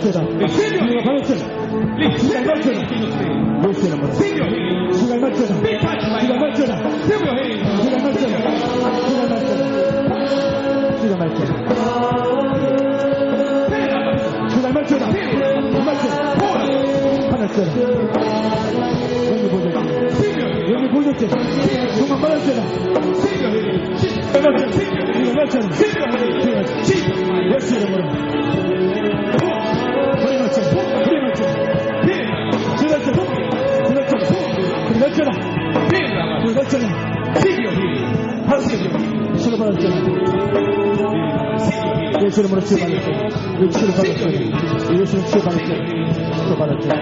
받았잖아. 주가 받았잖아. 주가 받았잖아. 예수의 이름으로. 주가 받았잖아. 주가 받았잖아. 주가 받았잖아. 주가 받았잖아. 주가 받았잖아. 받았잖아. 여기 보셨잖아. 주가 받았잖아. 받았잖아. 예수의 이름으로. 예수님으로 치유받았잖아. 치유받았잖아. 예수님 치유받았잖아.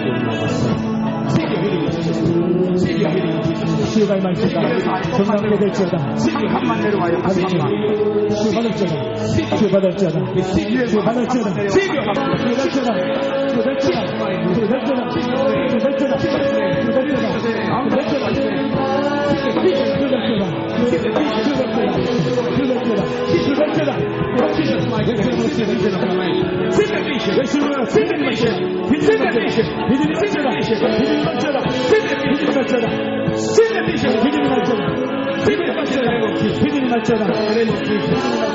치유가 임할지어다. 건강하게 될지어다. 한칸만 내려와요. 치유받았잖아. 치유받았잖아. 치유받았잖아. Receive in the name of Jesus.